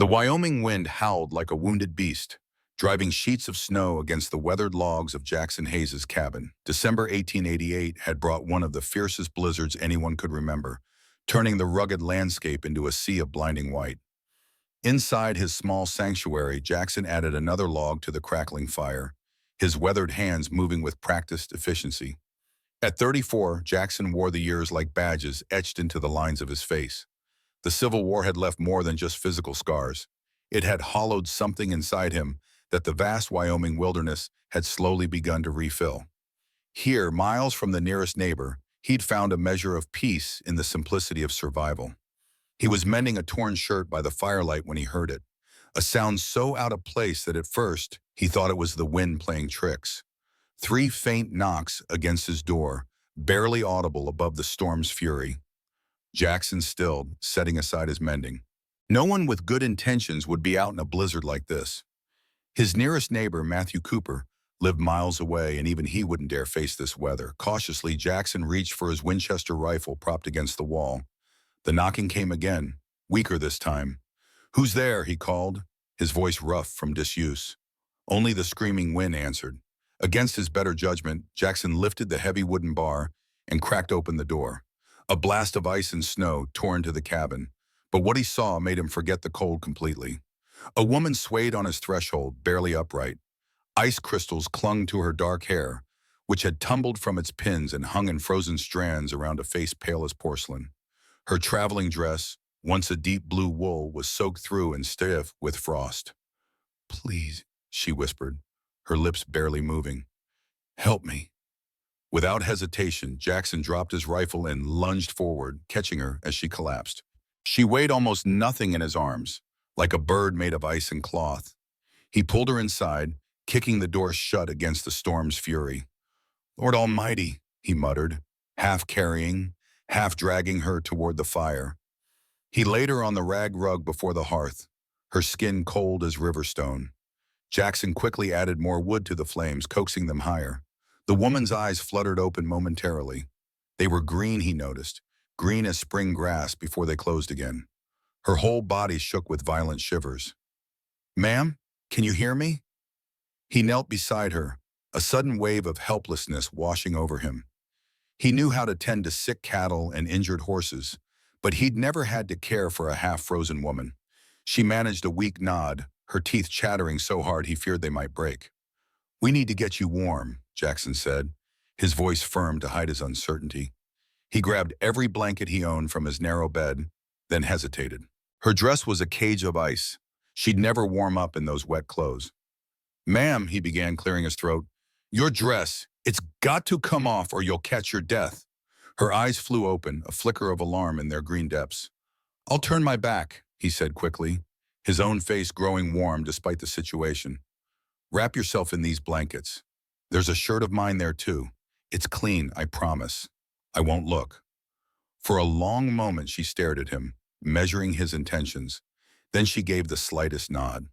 The Wyoming wind howled like a wounded beast, driving sheets of snow against the weathered logs of Jackson Hayes's cabin. December 1888 had brought one of the fiercest blizzards anyone could remember, turning the rugged landscape into a sea of blinding white. Inside his small sanctuary, Jackson added another log to the crackling fire, his weathered hands moving with practiced efficiency. At 34, Jackson wore the years like badges etched into the lines of his face. The Civil War had left more than just physical scars. It had hollowed something inside him that the vast Wyoming wilderness had slowly begun to refill. Here, miles from the nearest neighbor, he'd found a measure of peace in the simplicity of survival. He was mending a torn shirt by the firelight when he heard it, a sound so out of place that at first he thought it was the wind playing tricks. 3 faint knocks against his door, barely audible above the storm's fury. Jackson stilled, setting aside his mending. No one with good intentions would be out in a blizzard like this. His nearest neighbor, Matthew Cooper, lived miles away, and even he wouldn't dare face this weather. Cautiously, Jackson reached for his Winchester rifle propped against the wall. The knocking came again, weaker this time. "Who's there?" he called, his voice rough from disuse. Only the screaming wind answered. Against his better judgment, Jackson lifted the heavy wooden bar and cracked open the door. A blast of ice and snow tore into the cabin, but what he saw made him forget the cold completely. A woman swayed on his threshold, barely upright. Ice crystals clung to her dark hair, which had tumbled from its pins and hung in frozen strands around a face pale as porcelain. Her traveling dress, once a deep blue wool, was soaked through and stiff with frost. "Please," she whispered, her lips barely moving. "Help me." Without hesitation, Jackson dropped his rifle and lunged forward, catching her as she collapsed. She weighed almost nothing in his arms, like a bird made of ice and cloth. He pulled her inside, kicking the door shut against the storm's fury. "Lord Almighty," he muttered, half carrying, half dragging her toward the fire. He laid her on the rag rug before the hearth, her skin cold as river stone. Jackson quickly added more wood to the flames, coaxing them higher. The woman's eyes fluttered open momentarily. They were green, he noticed, green as spring grass before they closed again. Her whole body shook with violent shivers. "Ma'am, can you hear me?" He knelt beside her, a sudden wave of helplessness washing over him. He knew how to tend to sick cattle and injured horses, but he'd never had to care for a half-frozen woman. She managed a weak nod, her teeth chattering so hard he feared they might break. "We need to get you warm," Jackson said, his voice firm to hide his uncertainty. He grabbed every blanket he owned from his narrow bed, then hesitated. Her dress was a cage of ice. She'd never warm up in those wet clothes. "Ma'am," he began, clearing his throat, "your dress, it's got to come off or you'll catch your death." Her eyes flew open, a flicker of alarm in their green depths. "I'll turn my back," he said quickly, his own face growing warm despite the situation. "Wrap yourself in these blankets. There's a shirt of mine there too. It's clean, I promise. I won't look." For a long moment she stared at him, measuring his intentions. Then she gave the slightest nod.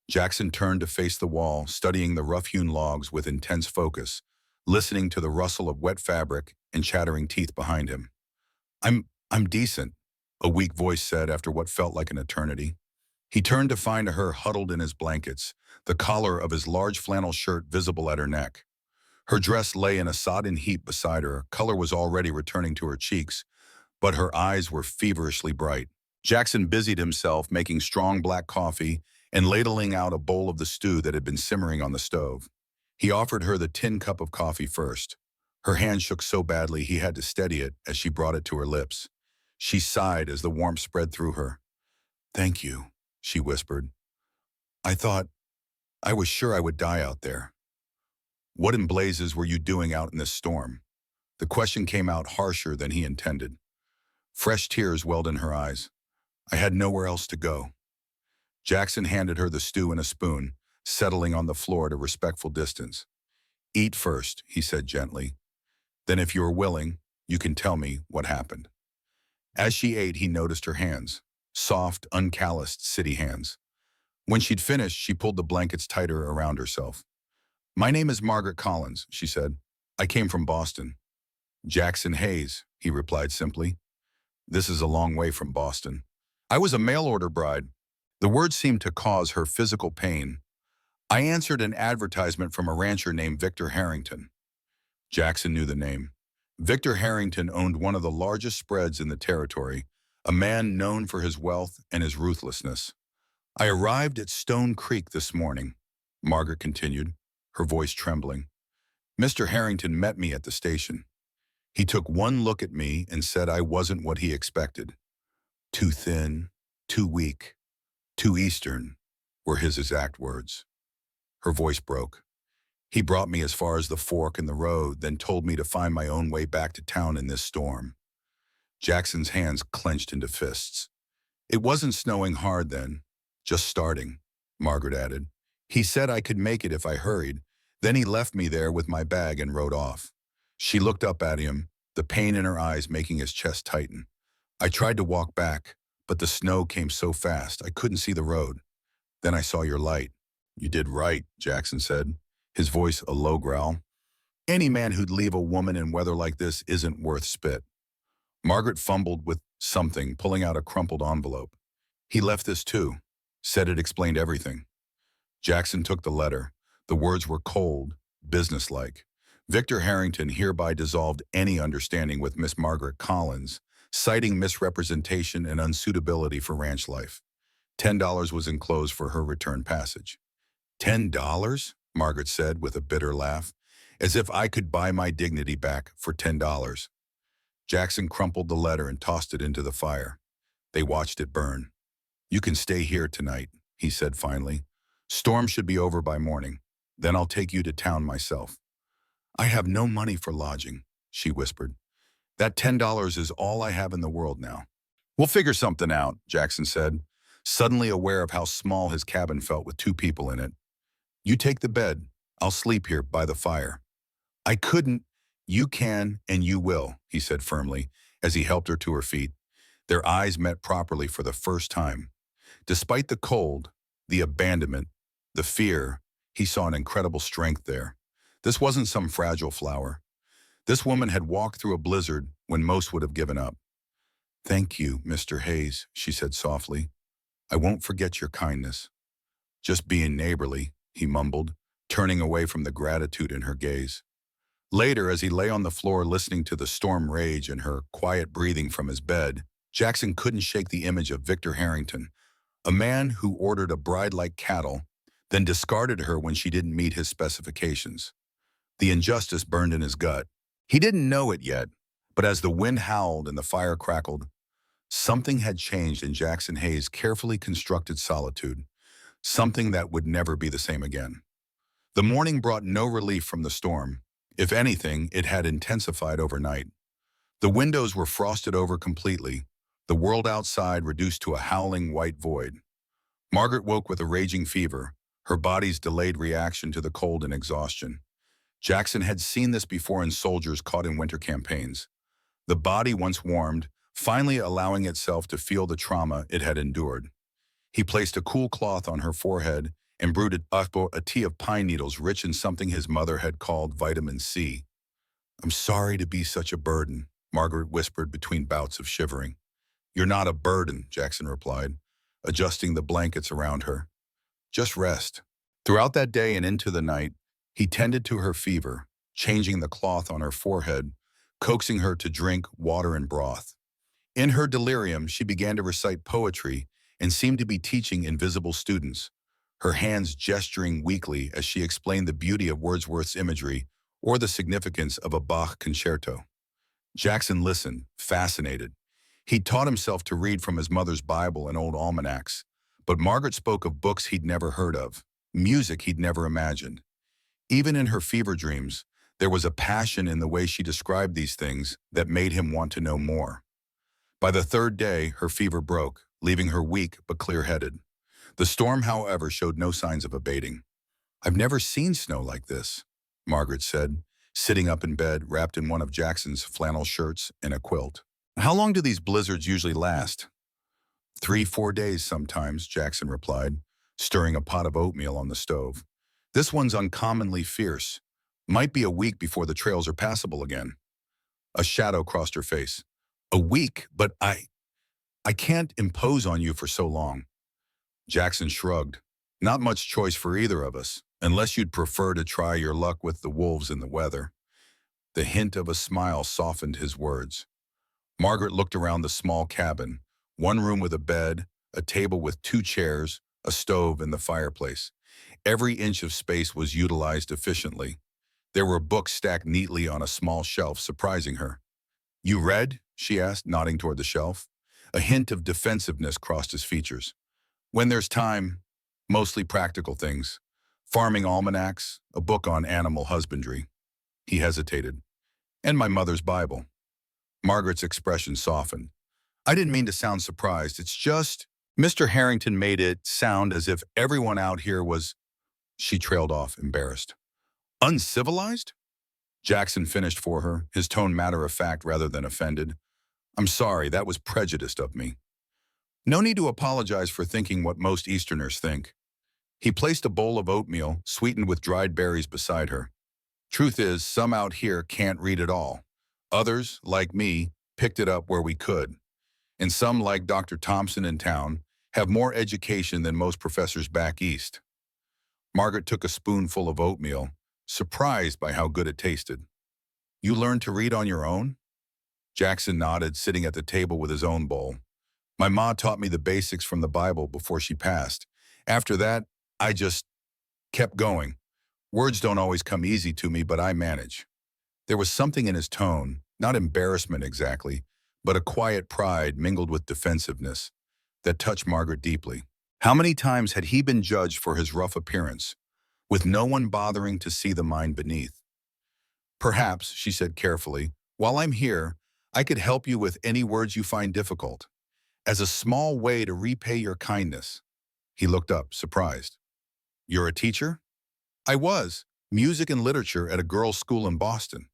Jackson turned to face the wall, studying the rough-hewn logs with intense focus, listening to the rustle of wet fabric and chattering teeth behind him. I'm decent," a weak voice said after what felt like an eternity. He turned to find her huddled in his blankets, the collar of his large flannel shirt visible at her neck. Her dress lay in a sodden heap beside her, color was already returning to her cheeks, but her eyes were feverishly bright. Jackson busied himself making strong black coffee and ladling out a bowl of the stew that had been simmering on the stove. He offered her the tin cup of coffee first. Her hand shook so badly he had to steady it as she brought it to her lips. She sighed as the warmth spread through her. "Thank you," she whispered. I was sure I would die out there." "What in blazes were you doing out in this storm?" The question came out harsher than he intended. Fresh tears welled in her eyes. "I had nowhere else to go." Jackson handed her the stew and a spoon, settling on the floor at a respectful distance. "Eat first," he said gently. "Then if you are willing, you can tell me what happened." As she ate, he noticed her hands, soft, uncalloused city hands. When she'd finished, she pulled the blankets tighter around herself. "My name is Margaret Collins," she said. "I came from Boston." "Jackson Hayes," he replied simply. "This is a long way from Boston. I was a mail-order bride." The words seemed to cause her physical pain. I answered an advertisement from a rancher named Victor Harrington. Jackson knew the name. Victor Harrington owned one of the largest spreads in the territory, a man known for his wealth and his ruthlessness. I arrived at Stone Creek this morning, Margaret continued, her voice trembling. Mr. Harrington met me at the station. He took one look at me and said I wasn't what he expected. Too thin, too weak, too Eastern, were his exact words. Her voice broke. He brought me as far as the fork in the road, then told me to find my own way back to town in this storm. Jackson's hands clenched into fists. It wasn't snowing hard then, just starting, Margaret added. He said I could make it if I hurried. Then he left me there with my bag and rode off. She looked up at him, the pain in her eyes making his chest tighten. I tried to walk back, but the snow came so fast I couldn't see the road. Then I saw your light. You did right, Jackson said, his voice a low growl. Any man who'd leave a woman in weather like this isn't worth spit. Margaret fumbled with something, pulling out a crumpled envelope. He left this too, said it explained everything. Jackson took the letter. The words were cold, businesslike. Victor Harrington hereby dissolved any understanding with Miss Margaret Collins, citing misrepresentation and unsuitability for ranch life. $10 was enclosed for her return passage. $10? Margaret said with a bitter laugh, as if I could buy my dignity back for $10. Jackson crumpled the letter and tossed it into the fire. They watched it burn. You can stay here tonight, he said finally. Storm should be over by morning. Then I'll take you to town myself. I have no money for lodging, she whispered. That $10 is all I have in the world now. We'll figure something out, Jackson said, suddenly aware of how small his cabin felt with two people in it. You take the bed. I'll sleep here by the fire. I couldn't. You can and you will, he said firmly, as he helped her to her feet. Their eyes met properly for the first time. Despite the cold, the abandonment, the fear, he saw an incredible strength there. This wasn't some fragile flower. This woman had walked through a blizzard when most would have given up. Thank you, Mr. Hayes, she said softly. I won't forget your kindness. Just being neighborly, he mumbled, turning away from the gratitude in her gaze. Later, as he lay on the floor listening to the storm rage and her quiet breathing from his bed, Jackson couldn't shake the image of Victor Harrington, a man who ordered a bride like cattle, then discarded her when she didn't meet his specifications. The injustice burned in his gut. He didn't know it yet, but as the wind howled and the fire crackled, something had changed in Jackson Hayes' carefully constructed solitude, something that would never be the same again. The morning brought no relief from the storm. If anything, it had intensified overnight. The windows were frosted over completely, the world outside reduced to a howling white void. Margaret woke with a raging fever, her body's delayed reaction to the cold and exhaustion. Jackson had seen this before in soldiers caught in winter campaigns. The body, once warmed, finally allowing itself to feel the trauma it had endured. He placed a cool cloth on her forehead and brewed a tea of pine needles rich in something his mother had called vitamin C. I'm sorry to be such a burden, Margaret whispered between bouts of shivering. You're not a burden, Jackson replied, adjusting the blankets around her. Just rest. Throughout that day and into the night, he tended to her fever, changing the cloth on her forehead, coaxing her to drink water and broth. In her delirium, she began to recite poetry and seemed to be teaching invisible students, her hands gesturing weakly as she explained the beauty of Wordsworth's imagery or the significance of a Bach concerto. Jackson listened, fascinated. He'd taught himself to read from his mother's Bible and old almanacs, but Margaret spoke of books he'd never heard of, music he'd never imagined. Even in her fever dreams, there was a passion in the way she described these things that made him want to know more. By the third day, her fever broke, leaving her weak but clear-headed. The storm, however, showed no signs of abating. I've never seen snow like this, Margaret said, sitting up in bed, wrapped in one of Jackson's flannel shirts and a quilt. How long do these blizzards usually last? 3-4 days sometimes, Jackson replied, stirring a pot of oatmeal on the stove. This one's uncommonly fierce. Might be a week before the trails are passable again. A shadow crossed her face. A week, but I can't impose on you for so long. Jackson shrugged. Not much choice for either of us, unless you'd prefer to try your luck with the wolves in the weather. The hint of a smile softened his words. Margaret looked around the small cabin, one room with a bed, a table with two chairs, a stove, and the fireplace. Every inch of space was utilized efficiently. There were books stacked neatly on a small shelf, surprising her. "You read?" she asked, nodding toward the shelf. A hint of defensiveness crossed his features. "When there's time, mostly practical things. Farming almanacs, a book on animal husbandry." He hesitated. "And my mother's Bible." Margaret's expression softened. "I didn't mean to sound surprised. It's just, Mr. Harrington made it sound as if everyone out here was—" She trailed off, embarrassed. "Uncivilized?" Jackson finished for her, his tone matter-of-fact rather than offended. "I'm sorry, that was prejudiced of me. No need to apologize for thinking what most Easterners think." He placed a bowl of oatmeal, sweetened with dried berries, beside her. "Truth is, some out here can't read at all. Others, like me, picked it up where we could. And some, like Dr. Thompson in town, have more education than most professors back east." Margaret took a spoonful of oatmeal, surprised by how good it tasted. "You learned to read on your own?" Jackson nodded, sitting at the table with his own bowl. "My ma taught me the basics from the Bible before she passed. After that, I just kept going. Words don't always come easy to me, but I manage." There was something in his tone, not embarrassment exactly, but a quiet pride mingled with defensiveness, that touched Margaret deeply. How many times had he been judged for his rough appearance, with no one bothering to see the mind beneath? "Perhaps," she said carefully, "while I'm here, I could help you with any words you find difficult, as a small way to repay your kindness." He looked up, surprised. "You're a teacher?" "I was. Music and literature at a girls' school in Boston."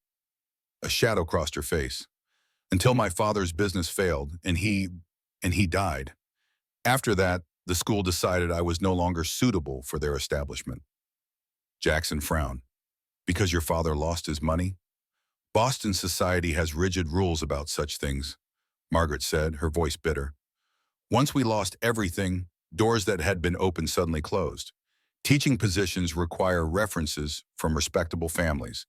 A shadow crossed her face. "Until my father's business failed, and he died. After that, the school decided I was no longer suitable for their establishment." Jackson frowned. "Because your father lost his money?" "Boston society has rigid rules about such things," Margaret said, her voice bitter. "Once we lost everything, doors that had been open suddenly closed. Teaching positions require references from respectable families,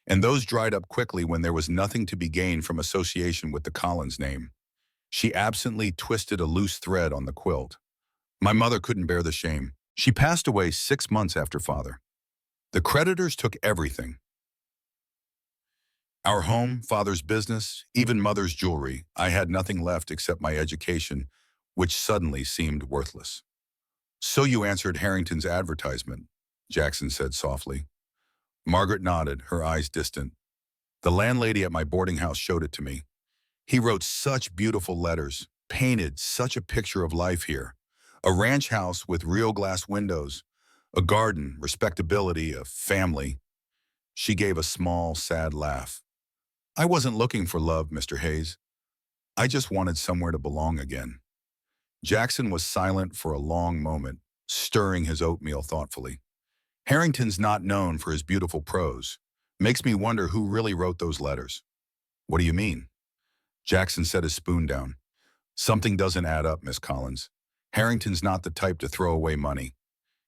and those dried up quickly when there was nothing to be gained from association with the Collins name." She absently twisted a loose thread on the quilt. "My mother couldn't bear the shame. She passed away 6 months after father. The creditors took everything. Our home, father's business, even mother's jewelry. I had nothing left except my education, which suddenly seemed worthless." "So you answered Harrington's advertisement," Jackson said softly. Margaret nodded, her eyes distant. "The landlady at my boarding house showed it to me. He wrote such beautiful letters, painted such a picture of life here. A ranch house with real glass windows, a garden, respectability, a family." She gave a small, sad laugh. "I wasn't looking for love, Mr. Hayes. I just wanted somewhere to belong again." Jackson was silent for a long moment, stirring his oatmeal thoughtfully. "Harrington's not known for his beautiful prose. Makes me wonder who really wrote those letters." "What do you mean?" Jackson set his spoon down. "Something doesn't add up, Miss Collins. Harrington's not the type to throw away money.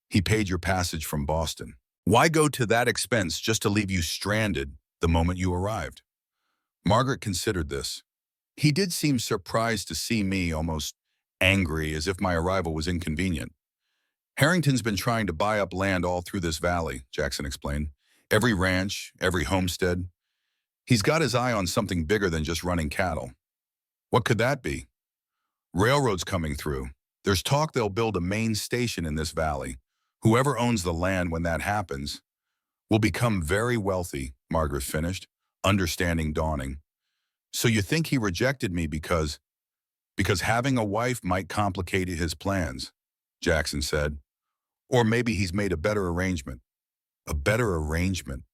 He paid your passage from Boston. Why go to that expense just to leave you stranded the moment you arrived?" Margaret considered this. "He did seem surprised to see me, almost angry, as if my arrival was inconvenient. Harrington's been trying to buy up land all through this valley," Jackson explained. "Every ranch, every homestead. He's got his eye on something bigger than just running cattle." "What could that be?" "Railroads coming through. There's talk they'll build a main station in this valley. Whoever owns the land when that happens will become very wealthy," Margaret finished, understanding dawning. "So you think he rejected me because having a wife might complicate his plans," Jackson said. "Or maybe he's made a better arrangement." "A better arrangement?"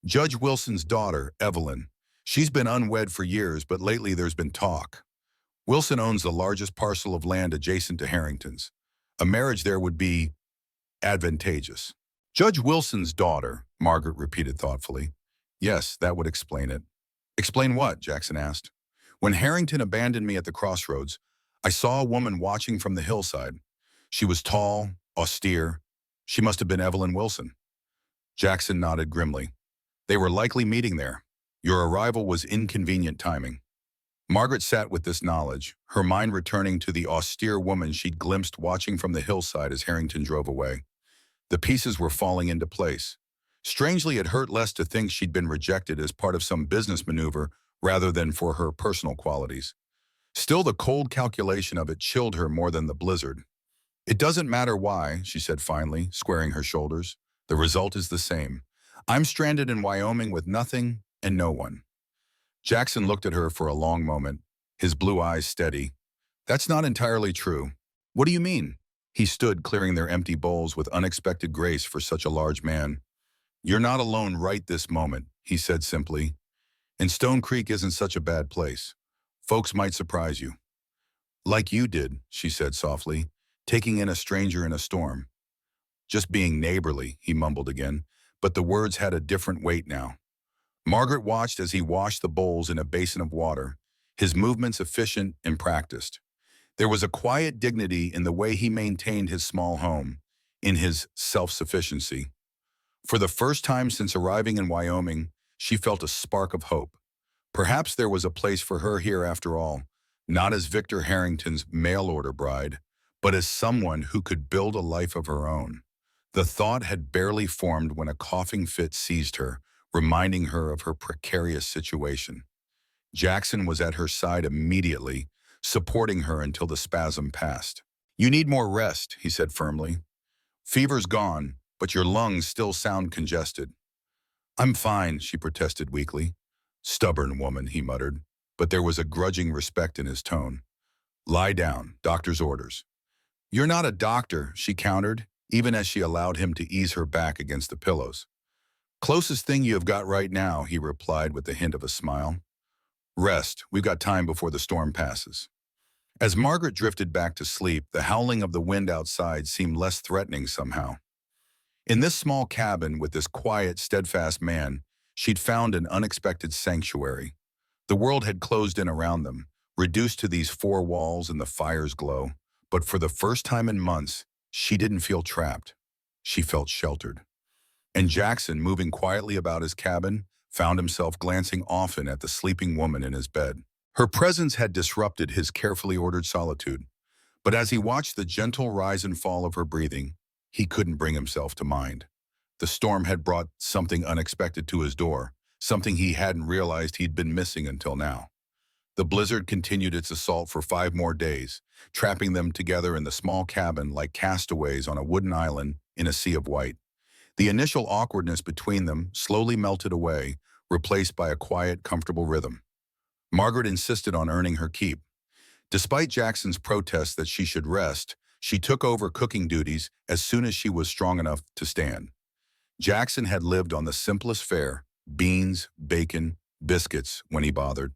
"Judge Wilson's daughter, Evelyn. She's been unwed for years, but lately there's been talk. Wilson owns the largest parcel of land adjacent to Harrington's. A marriage there would be advantageous." "Judge Wilson's daughter," Margaret repeated thoughtfully. "Yes, that would explain it." "Explain what?" Jackson asked. "When Harrington abandoned me at the crossroads, I saw a woman watching from the hillside. She was tall, austere. She must have been Evelyn Wilson. Jackson nodded grimly. They were likely meeting there. Your arrival was inconvenient timing. Margaret sat with this knowledge, her mind returning to the austere woman she'd glimpsed watching from the hillside as Harrington drove away. The pieces were falling into place. Strangely, it hurt less to think she'd been rejected as part of some business maneuver rather than for her personal qualities. Still, the cold calculation of it chilled her more than the blizzard. It doesn't matter why, she said finally, squaring her shoulders. The result is the same. I'm stranded in Wyoming with nothing and no one. Jackson looked at her for a long moment, his blue eyes steady. That's not entirely true. What do you mean? He stood clearing their empty bowls with unexpected grace for such a large man. You're not alone right this moment, he said simply. And Stone Creek isn't such a bad place. Folks might surprise you. Like you did, she said softly, taking in a stranger in a storm. Just being neighborly, he mumbled again, but the words had a different weight now. Margaret watched as he washed the bowls in a basin of water, his movements efficient and practiced. There was a quiet dignity in the way he maintained his small home, in his self-sufficiency. For the first time since arriving in Wyoming, she felt a spark of hope. Perhaps there was a place for her here after all, not as Victor Harrington's mail-order bride, but as someone who could build a life of her own. The thought had barely formed when a coughing fit seized her, reminding her of her precarious situation. Jackson was at her side immediately, supporting her until the spasm passed. You need more rest, he said firmly. Fever's gone, but your lungs still sound congested. I'm fine, she protested weakly. Stubborn woman, he muttered, but there was a grudging respect in his tone. Lie down, doctor's orders. You're not a doctor, she countered, even as she allowed him to ease her back against the pillows. Closest thing you have got right now, he replied with the hint of a smile. Rest, we've got time before the storm passes. As Margaret drifted back to sleep, the howling of the wind outside seemed less threatening somehow. In this small cabin with this quiet, steadfast man, she'd found an unexpected sanctuary. The world had closed in around them, reduced to these four walls and the fire's glow. But for the first time in months, she didn't feel trapped. She felt sheltered. And Jackson, moving quietly about his cabin, found himself glancing often at the sleeping woman in his bed. Her presence had disrupted his carefully ordered solitude, but as he watched the gentle rise and fall of her breathing, he couldn't bring himself to mind. The storm had brought something unexpected to his door, something he hadn't realized he'd been missing until now. The blizzard continued its assault for 5 more days, trapping them together in the small cabin like castaways on a wooden island in a sea of white. The initial awkwardness between them slowly melted away, replaced by a quiet, comfortable rhythm. Margaret insisted on earning her keep. Despite Jackson's protests that she should rest, she took over cooking duties as soon as she was strong enough to stand. Jackson had lived on the simplest fare, beans, bacon, biscuits, when he bothered.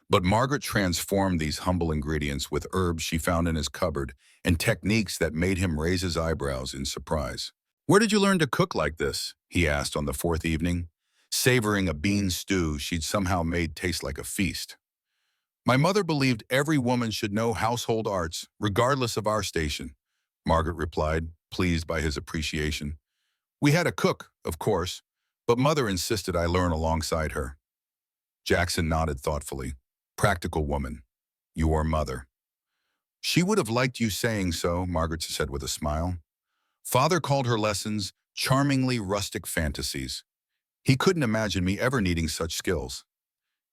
But Margaret transformed these humble ingredients with herbs she found in his cupboard and techniques that made him raise his eyebrows in surprise. Where did you learn to cook like this? He asked on the 4th evening, savoring a bean stew she'd somehow made taste like a feast. My mother believed every woman should know household arts, regardless of our station, Margaret replied, pleased by his appreciation. We had a cook, of course, but Mother insisted I learn alongside her. Jackson nodded thoughtfully. Practical woman. Your mother. She would have liked you saying so, Margaret said with a smile. Father called her lessons charmingly rustic fantasies. He couldn't imagine me ever needing such skills.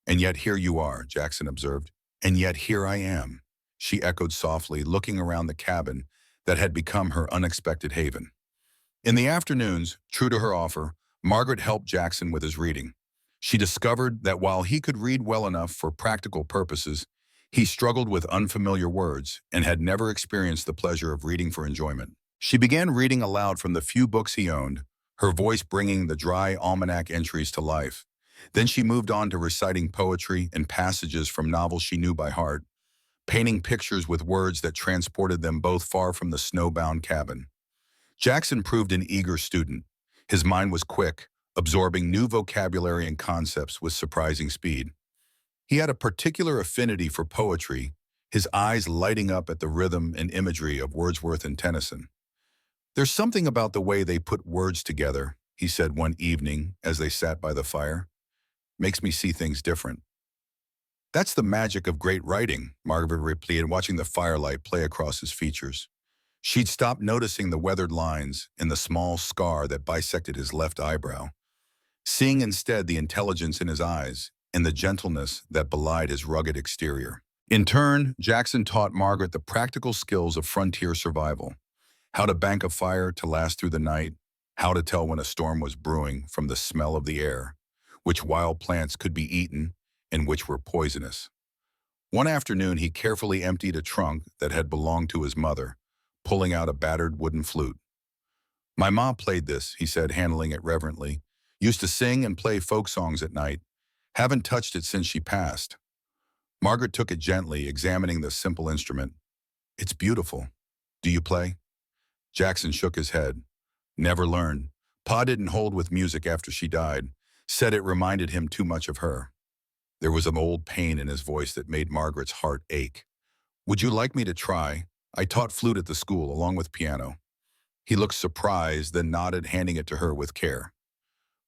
And yet here you are, Jackson observed. And yet here I am, she echoed softly, looking around the cabin that had become her unexpected haven. In the afternoons, true to her offer, Margaret helped Jackson with his reading. She discovered that while he could read well enough for practical purposes, he struggled with unfamiliar words and had never experienced the pleasure of reading for enjoyment. She began reading aloud from the few books he owned, her voice bringing the dry almanac entries to life. Then she moved on to reciting poetry and passages from novels she knew by heart, painting pictures with words that transported them both far from the snowbound cabin. Jackson proved an eager student. His mind was quick, absorbing new vocabulary and concepts with surprising speed. He had a particular affinity for poetry, his eyes lighting up at the rhythm and imagery of Wordsworth and Tennyson. "There's something about the way they put words together," he said one evening as they sat by the fire. "Makes me see things different." "That's the magic of great writing," Margaret replied, watching the firelight play across his features. She'd stopped noticing the weathered lines and the small scar that bisected his left eyebrow, seeing instead the intelligence in his eyes and the gentleness that belied his rugged exterior. In turn, Jackson taught Margaret the practical skills of frontier survival: how to bank a fire to last through the night, how to tell when a storm was brewing from the smell of the air, which wild plants could be eaten and which were poisonous. One afternoon, he carefully emptied a trunk that had belonged to his mother, pulling out a battered wooden flute. "My ma played this," he said, handling it reverently. "Used to sing and play folk songs at night. Haven't touched it since she passed." Margaret took it gently, examining the simple instrument. "It's beautiful. Do you play?" Jackson shook his head. "Never learned. Pa didn't hold with music after she died. Said it reminded him too much of her." There was an old pain in his voice that made Margaret's heart ache. "Would you like me to try? I taught flute at the school, along with piano." He looked surprised, then nodded, handing it to her with care.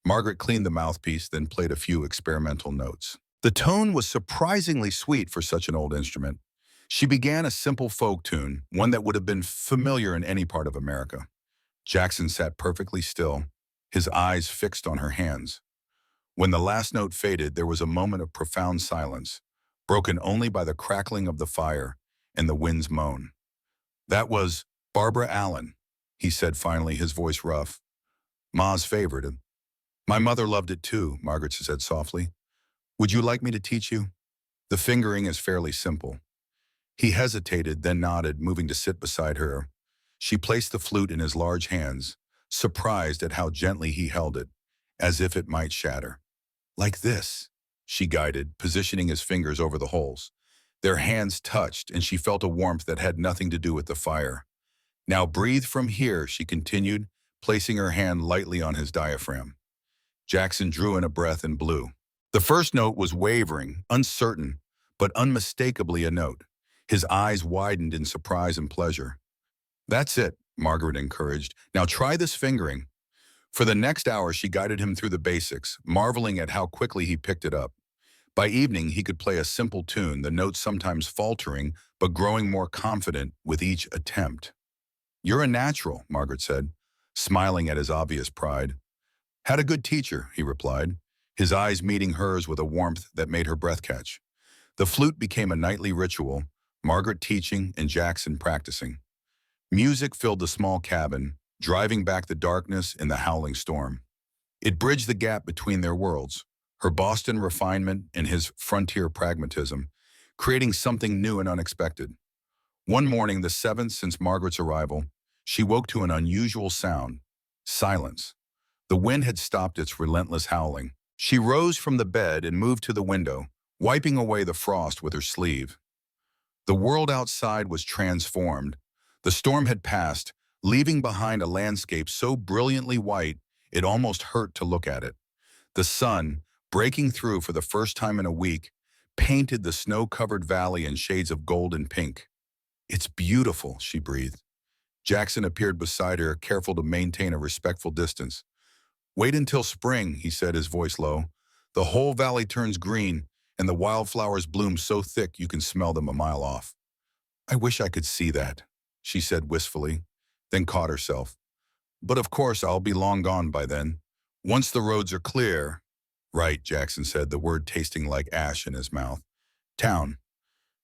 Margaret cleaned the mouthpiece, then played a few experimental notes. The tone was surprisingly sweet for such an old instrument. She began a simple folk tune, one that would have been familiar in any part of America. Jackson sat perfectly still, his eyes fixed on her hands. When the last note faded, there was a moment of profound silence, broken only by the crackling of the fire and the wind's moan. "That was Barbara Allen," he said finally, his voice rough. "Ma's favorite. My mother loved it too," Margaret said softly. "Would you like me to teach you? The fingering is fairly simple." He hesitated, then nodded, moving to sit beside her. She placed the flute in his large hands, surprised at how gently he held it, as if it might shatter. "Like this," she guided, positioning his fingers over the holes. Their hands touched, and she felt a warmth that had nothing to do with the fire. "Now breathe from here," she continued, placing her hand lightly on his diaphragm. Jackson drew in a breath and blew. The first note was wavering, uncertain, but unmistakably a note. His eyes widened in surprise and pleasure. "That's it," Margaret encouraged. "Now try this fingering." For the next hour, she guided him through the basics, marveling at how quickly he picked it up. By evening, he could play a simple tune, the notes sometimes faltering, but growing more confident with each attempt. "You're a natural," Margaret said, smiling at his obvious pride. "Had a good teacher," he replied, his eyes meeting hers with a warmth that made her breath catch. The flute became a nightly ritual, Margaret teaching and Jackson practicing. Music filled the small cabin, driving back the darkness in the howling storm. It bridged the gap between their worlds, her Boston refinement and his frontier pragmatism, creating something new and unexpected. One morning, the seventh since Margaret's arrival, she woke to an unusual sound: silence. The wind had stopped its relentless howling. She rose from the bed and moved to the window, wiping away the frost with her sleeve. The world outside was transformed. The storm had passed, leaving behind a landscape so brilliantly white it almost hurt to look at it. The sun, breaking through for the first time in a week, painted the snow-covered valley in shades of gold and pink. "It's beautiful," she breathed. Jackson appeared beside her, careful to maintain a respectful distance. "Wait until spring," he said, his voice low. "The whole valley turns green, and the wildflowers bloom so thick you can smell them a mile off." "I wish I could see that," she said wistfully, then caught herself. "But of course I'll be long gone by then. Once the roads are clear—" "Right," Jackson said, the word tasting like ash in his mouth. "Town."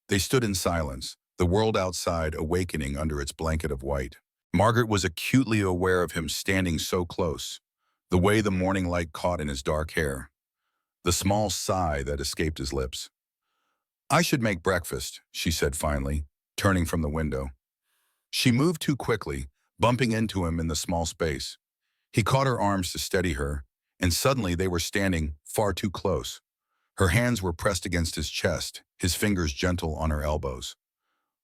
They stood in silence, the world outside awakening under its blanket of white. Margaret was acutely aware of him standing so close, the way the morning light caught in his dark hair, the small sigh that escaped his lips. "I should make breakfast," she said finally, turning from the window. She moved too quickly, bumping into him in the small space. He caught her arms to steady her, and suddenly they were standing far too close. Her hands were pressed against his chest, his fingers gentle on her elbows.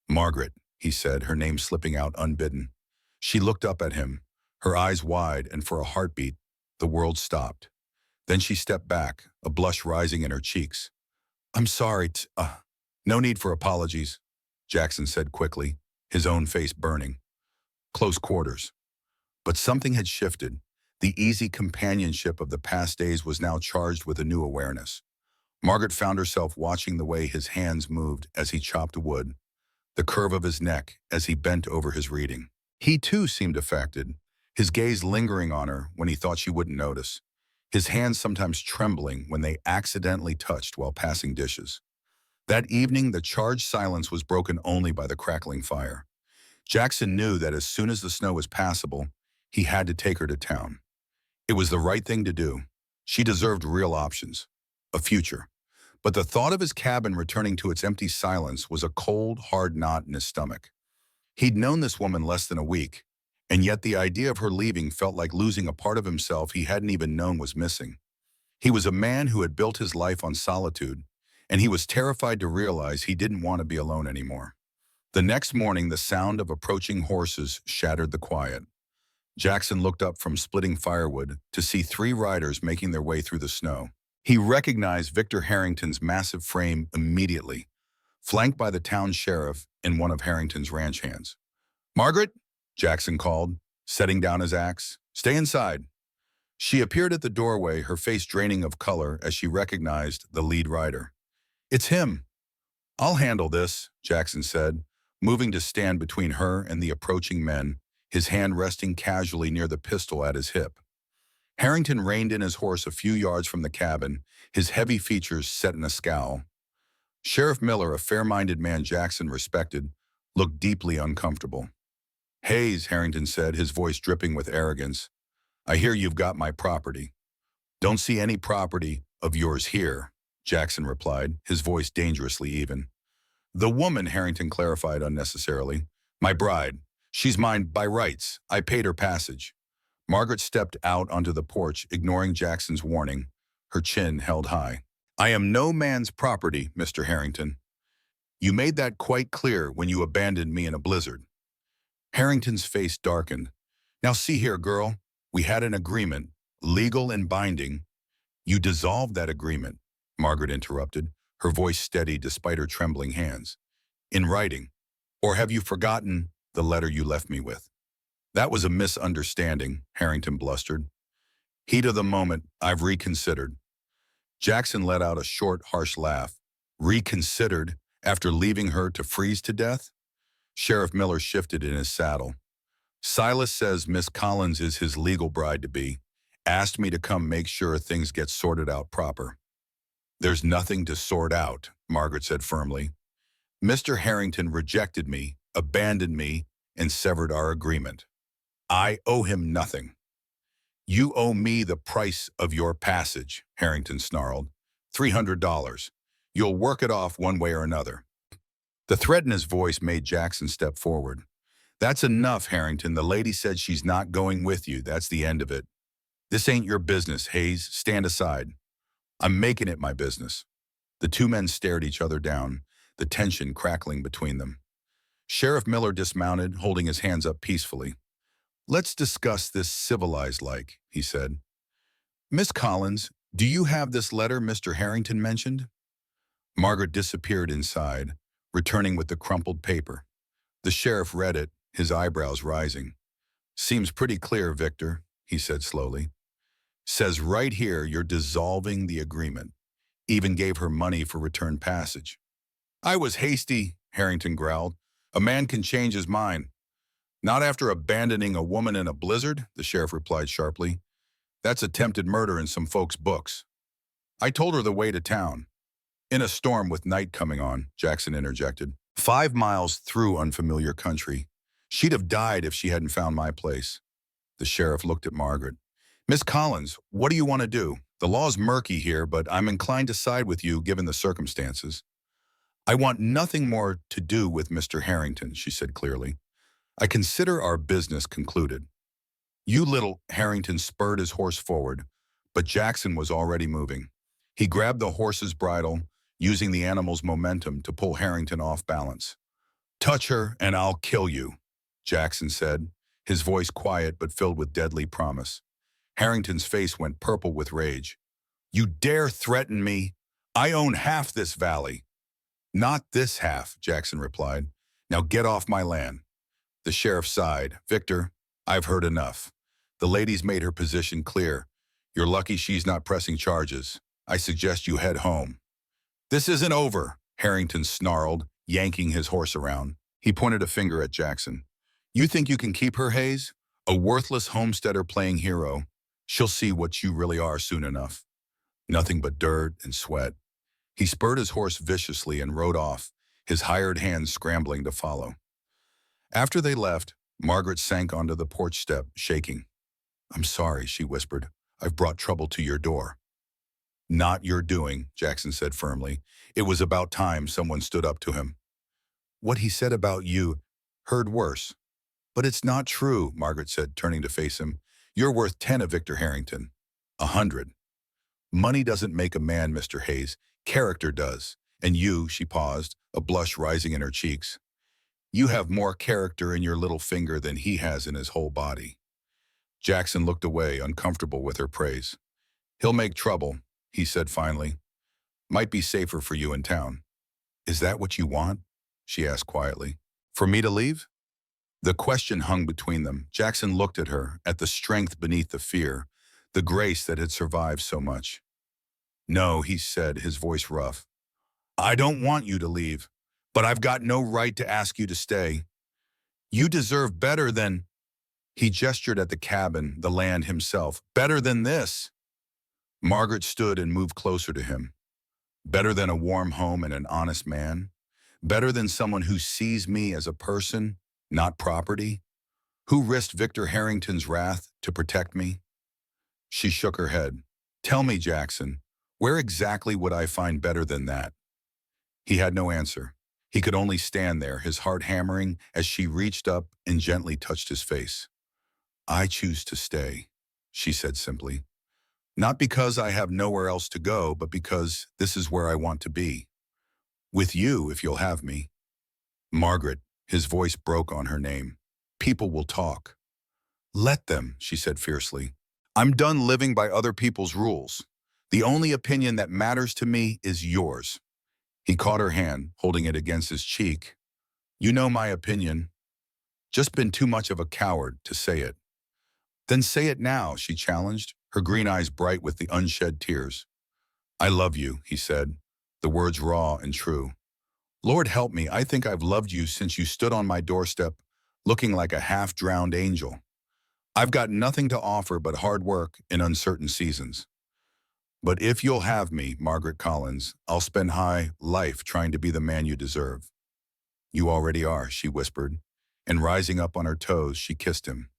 "Margaret," he said, her name slipping out unbidden. She looked up at him, her eyes wide, and for a heartbeat, the world stopped. Then she stepped back, a blush rising in her cheeks. "I'm sorry, no need for apologies." Jackson said quickly, his own face burning. Close quarters. But something had shifted. The easy companionship of the past days was now charged with a new awareness. Margaret found herself watching the way his hands moved as he chopped wood, the curve of his neck as he bent over his reading. He too seemed affected, his gaze lingering on her when he thought she wouldn't notice, his hands sometimes trembling when they accidentally touched while passing dishes. That evening, the charged silence was broken only by the crackling fire. Jackson knew that as soon as the snow was passable, he had to take her to town. It was the right thing to do. She deserved real options, a future. But the thought of his cabin returning to its empty silence was a cold, hard knot in his stomach. He'd known this woman less than a week, and yet the idea of her leaving felt like losing a part of himself he hadn't even known was missing. He was a man who had built his life on solitude, and he was terrified to realize he didn't want to be alone anymore. The next morning, the sound of approaching horses shattered the quiet. Jackson looked up from splitting firewood to see three riders making their way through the snow. He recognized Victor Harrington's massive frame immediately, flanked by the town sheriff in one of Harrington's ranch hands. "Margaret," Jackson called, setting down his axe. "Stay inside." She appeared at the doorway, her face draining of color as she recognized the lead rider. "It's him." "I'll handle this," Jackson said, moving to stand between her and the approaching men, his hand resting casually near the pistol at his hip. Harrington reined in his horse a few yards from the cabin, his heavy features set in a scowl. Sheriff Miller, a fair-minded man Jackson respected, looked deeply uncomfortable. "Hayes," Harrington said, his voice dripping with arrogance, "I hear you've got my property." "Don't see any property of yours here," Jackson replied, his voice dangerously even. "The woman," Harrington clarified unnecessarily, "my bride. She's mine by rights. I paid her passage." Margaret stepped out onto the porch, ignoring Jackson's warning, her chin held high. "I am no man's property, Mr. Harrington. You made that quite clear when you abandoned me in a blizzard." Harrington's face darkened. "Now see here, girl. We had an agreement, legal and binding." "You dissolved that agreement," Margaret interrupted, her voice steady despite her trembling hands. "In writing. Or have you forgotten the letter you left me with?" "That was a misunderstanding," Harrington blustered. "Heat of the moment, I've reconsidered." Jackson let out a short, harsh laugh. "Reconsidered after leaving her to freeze to death?" Sheriff Miller shifted in his saddle. "Silas says Miss Collins is his legal bride-to-be. Asked me to come make sure things get sorted out proper." "There's nothing to sort out," Margaret said firmly. "Mr. Harrington rejected me, abandoned me, and severed our agreement. I owe him nothing." "You owe me the price of your passage," Harrington snarled. $300. You'll work it off one way or another." The threat in his voice made Jackson step forward. "That's enough, Harrington. The lady said she's not going with you. That's the end of it. This ain't your business, Hayes. Stand aside." "I'm making it my business." The two men stared each other down, the tension crackling between them. Sheriff Miller dismounted, holding his hands up peacefully. "Let's discuss this civilized-like," he said. "Miss Collins, do you have this letter Mr. Harrington mentioned?" Margaret disappeared inside, returning with the crumpled paper. The sheriff read it, his eyebrows rising. "Seems pretty clear, Victor," he said slowly. "Says right here you're dissolving the agreement. Even gave her money for return passage." "I was hasty," Harrington growled. "A man can change his mind." "Not after abandoning a woman in a blizzard," the sheriff replied sharply. "That's attempted murder in some folks' books." "I told her the way to town." "In a storm with night coming on," Jackson interjected. 5 miles through unfamiliar country. She'd have died if she hadn't found my place." The sheriff looked at Margaret. "Miss Collins, what do you want to do? The law's murky here, but I'm inclined to side with you given the circumstances." "I want nothing more to do with Mr. Harrington," she said clearly. "I consider our business concluded." "You little—" Harrington spurred his horse forward, but Jackson was already moving. He grabbed the horse's bridle, using the animal's momentum to pull Harrington off balance. "Touch her and I'll kill you," Jackson said, his voice quiet but filled with deadly promise. Harrington's face went purple with rage. "You dare threaten me? I own half this valley." "Not this half," Jackson replied. Now get off my land." The sheriff sighed. "Victor, I've heard enough. The lady's made her position clear. You're lucky she's not pressing charges. I suggest you head home." "This isn't over," Harrington snarled, yanking his horse around. He pointed a finger at Jackson. "You think you can keep her, Hayes? A worthless homesteader playing hero. She'll see what you really are soon enough. Nothing but dirt and sweat." He spurred his horse viciously and rode off, his hired hands scrambling to follow. After they left, Margaret sank onto the porch step, shaking. "I'm sorry," she whispered. "I've brought trouble to your door." "Not your doing," Jackson said firmly. "It was about time someone stood up to him. What he said about you, heard worse." "But it's not true," Margaret said, turning to face him. "You're worth 10 of Victor Harrington. 100. Money doesn't make a man, Mr. Hayes. Character does. And you," she paused, a blush rising in her cheeks. "You have more character in your little finger than he has in his whole body." Jackson looked away, uncomfortable with her praise. "He'll make trouble," he said finally. "Might be safer for you in town." "Is that what you want?" she asked quietly. "For me to leave?" The question hung between them. Jackson looked at her, at the strength beneath the fear, the grace that had survived so much. "No," he said, his voice rough. "I don't want you to leave, but I've got no right to ask you to stay. You deserve better than—" He gestured at the cabin, the land himself. "Better than this." Margaret stood and moved closer to him. "Better than a warm home and an honest man? Better than someone who sees me as a person, not property? Who risked Victor Harrington's wrath to protect me?" She shook her head. "Tell me, Jackson, where exactly would I find better than that?" He had no answer. He could only stand there, his heart hammering as she reached up and gently touched his face. "I choose to stay," she said simply. "Not because I have nowhere else to go, but because this is where I want to be. With you, if you'll have me." "Margaret," his voice broke on her name. "People will talk." "Let them," she said fiercely. "I'm done living by other people's rules. The only opinion that matters to me is yours." He caught her hand, holding it against his cheek. "You know my opinion. Just been too much of a coward to say it." "Then say it now," she challenged, her green eyes bright with the unshed tears. "I love you," he said, the words raw and true. "Lord help me, I think I've loved you since you stood on my doorstep, looking like a half-drowned angel. I've got nothing to offer but hard work in uncertain seasons. But if you'll have me, Margaret Collins, I'll spend high life trying to be the man you deserve." "You already are," she whispered, and rising up on her toes, she kissed him.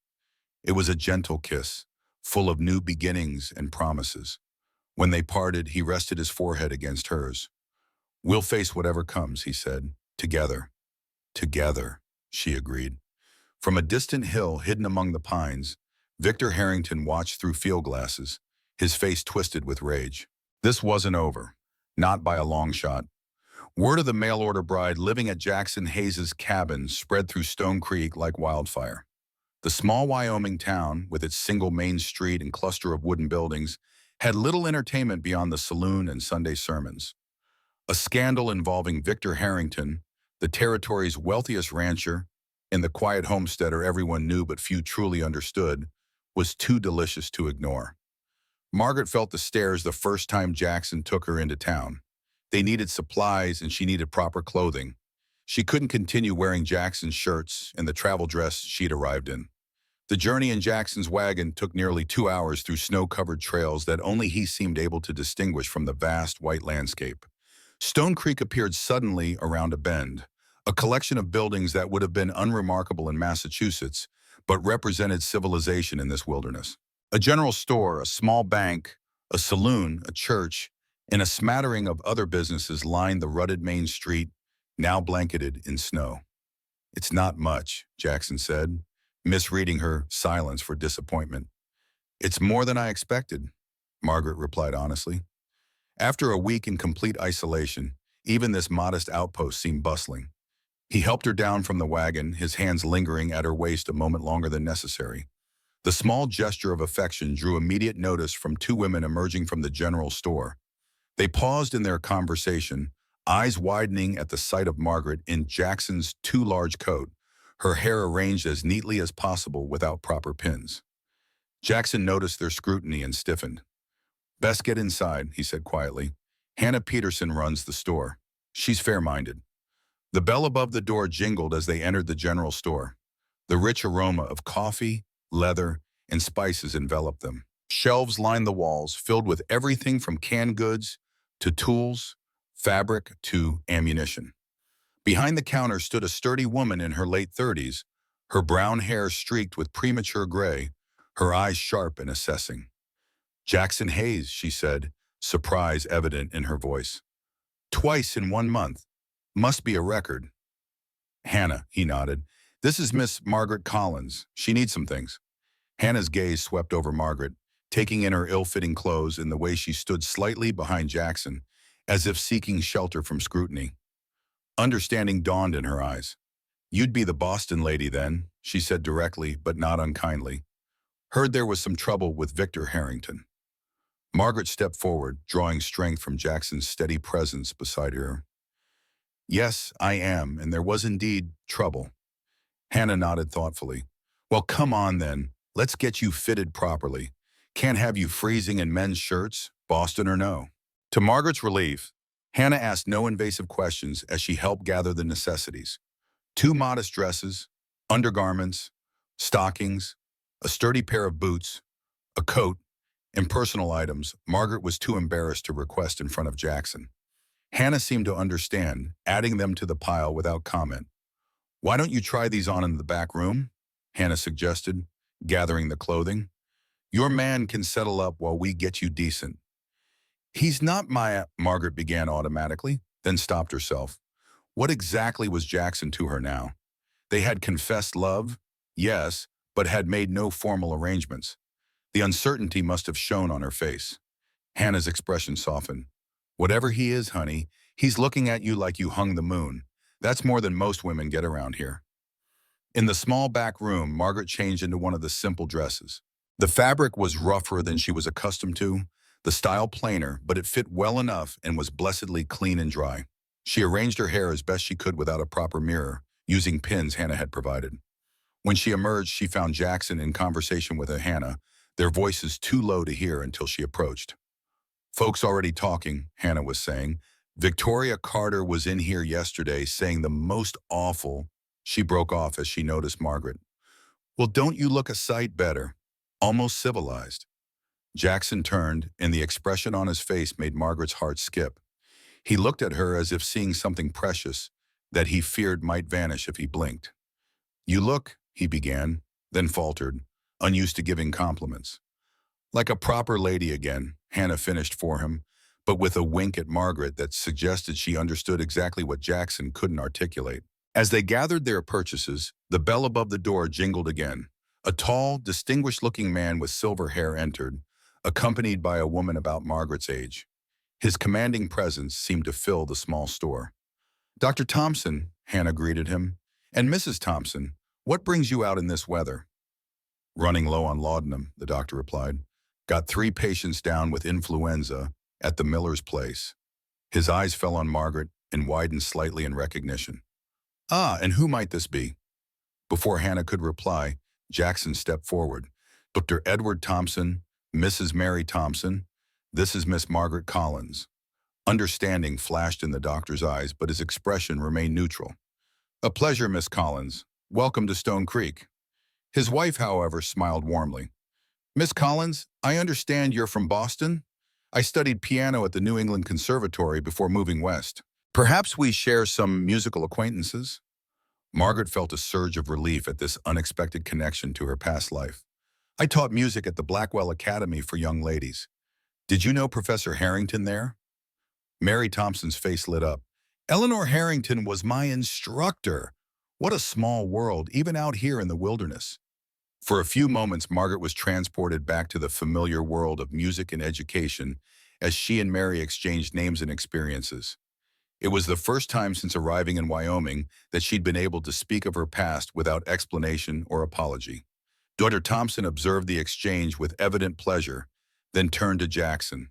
It was a gentle kiss, full of new beginnings and promises. When they parted, he rested his forehead against hers. "We'll face whatever comes," he said. "Together." "Together," she agreed. From a distant hill hidden among the pines, Victor Harrington watched through field glasses, his face twisted with rage. This wasn't over, not by a long shot. Word of the mail-order bride living at Jackson Hayes's cabin spread through Stone Creek like wildfire. The small Wyoming town, with its single main street and cluster of wooden buildings, had little entertainment beyond the saloon and Sunday sermons. A scandal involving Victor Harrington, the territory's wealthiest rancher, and the quiet homesteader everyone knew but few truly understood, was too delicious to ignore. Margaret felt the stares the first time Jackson took her into town. They needed supplies and she needed proper clothing. She couldn't continue wearing Jackson's shirts and the travel dress she'd arrived in. The journey in Jackson's wagon took nearly 2 hours through snow-covered trails that only he seemed able to distinguish from the vast white landscape. Stone Creek appeared suddenly around a bend, a collection of buildings that would have been unremarkable in Massachusetts, but represented civilization in this wilderness. A general store, a small bank, a saloon, a church, and a smattering of other businesses lined the rutted main street, now blanketed in snow. "It's not much," Jackson said, misreading her silence for disappointment. "It's more than I expected," Margaret replied honestly. After a week in complete isolation, even this modest outpost seemed bustling. He helped her down from the wagon, his hands lingering at her waist a moment longer than necessary. The small gesture of affection drew immediate notice from two women emerging from the general store. They paused in their conversation, eyes widening at the sight of Margaret in Jackson's too large coat, her hair arranged as neatly as possible without proper pins. Jackson noticed their scrutiny and stiffened. "Best get inside," he said quietly. "Hannah Peterson runs the store. She's fair-minded." The bell above the door jingled as they entered the general store. The rich aroma of coffee, leather, and spices enveloped them. Shelves lined the walls, filled with everything from canned goods to tools, fabric to ammunition. Behind the counter stood a sturdy woman in her late 30s, her brown hair streaked with premature gray, her eyes sharp and assessing. "Jackson Hayes," she said, surprise evident in her voice. "Twice in 1 month. Must be a record." "Hannah," he nodded. "This is Miss Margaret Collins. She needs some things." Hannah's gaze swept over Margaret, taking in her ill-fitting clothes and the way she stood slightly behind Jackson, as if seeking shelter from scrutiny. Understanding dawned in her eyes. "You'd be the Boston lady then," she said directly but not unkindly. "Heard there was some trouble with Victor Harrington." Margaret stepped forward, drawing strength from Jackson's steady presence beside her. "Yes, I am, and there was indeed trouble." Hannah nodded thoughtfully. "Well, come on then. Let's get you fitted properly. Can't have you freezing in men's shirts, Boston or no." To Margaret's relief, Hannah asked no invasive questions as she helped gather the necessities. 2 modest dresses, undergarments, stockings, a sturdy pair of boots, a coat, and personal items Margaret was too embarrassed to request in front of Jackson. Hannah seemed to understand, adding them to the pile without comment. "Why don't you try these on in the back room?" Hannah suggested, gathering the clothing. "Your man can settle up while we get you decent." "He's not my—" Margaret began automatically, then stopped herself. What exactly was Jackson to her now? They had confessed love, yes, but had made no formal arrangements. The uncertainty must have shown on her face. Hannah's expression softened. "Whatever he is, honey, he's looking at you like you hung the moon. That's more than most women get around here." In the small back room, Margaret changed into one of the simple dresses. The fabric was rougher than she was accustomed to, the style plainer, but it fit well enough and was blessedly clean and dry. She arranged her hair as best she could without a proper mirror, using pins Hannah had provided. When she emerged, she found Jackson in conversation with Hannah, their voices too low to hear until she approached. "Folks already talking," Hannah was saying. "Victoria Carter was in here yesterday saying the most awful—" She broke off as she noticed Margaret. "Well, don't you look a sight better? Almost civilized." Jackson turned, and the expression on his face made Margaret's heart skip. He looked at her as if seeing something precious that he feared might vanish if he blinked. "You look," he began, then faltered, unused to giving compliments. "Like a proper lady again," Hannah finished for him, but with a wink at Margaret that suggested she understood exactly what Jackson couldn't articulate. As they gathered their purchases, the bell above the door jingled again. A tall, distinguished-looking man with silver hair entered, accompanied by a woman about Margaret's age. His commanding presence seemed to fill the small store. "Dr. Thompson," Hannah greeted him, "and Mrs. Thompson, what brings you out in this weather?" "Running low on laudanum," the doctor replied. "Got 3 patients down with influenza at the Miller's place." His eyes fell on Margaret and widened slightly in recognition. "Ah, and who might this be?" Before Hannah could reply, Jackson stepped forward. "Dr. Edward Thompson, Mrs. Mary Thompson, this is Miss Margaret Collins." Understanding flashed in the doctor's eyes, but his expression remained neutral. "A pleasure, Miss Collins. Welcome to Stone Creek." His wife, however, smiled warmly. "Miss Collins, I understand you're from Boston? I studied piano at the New England Conservatory before moving west. Perhaps we share some musical acquaintances?" Margaret felt a surge of relief at this unexpected connection to her past life. "I taught music at the Blackwell Academy for young ladies. Did you know Professor Harrington there?" Mary Thompson's face lit up. "Eleanor Harrington was my instructor. What a small world, even out here in the wilderness." For a few moments, Margaret was transported back to the familiar world of music and education as she and Mary exchanged names and experiences. It was the first time since arriving in Wyoming that she'd been able to speak of her past without explanation or apology. Dr. Thompson observed the exchange with evident pleasure, then turned to Jackson.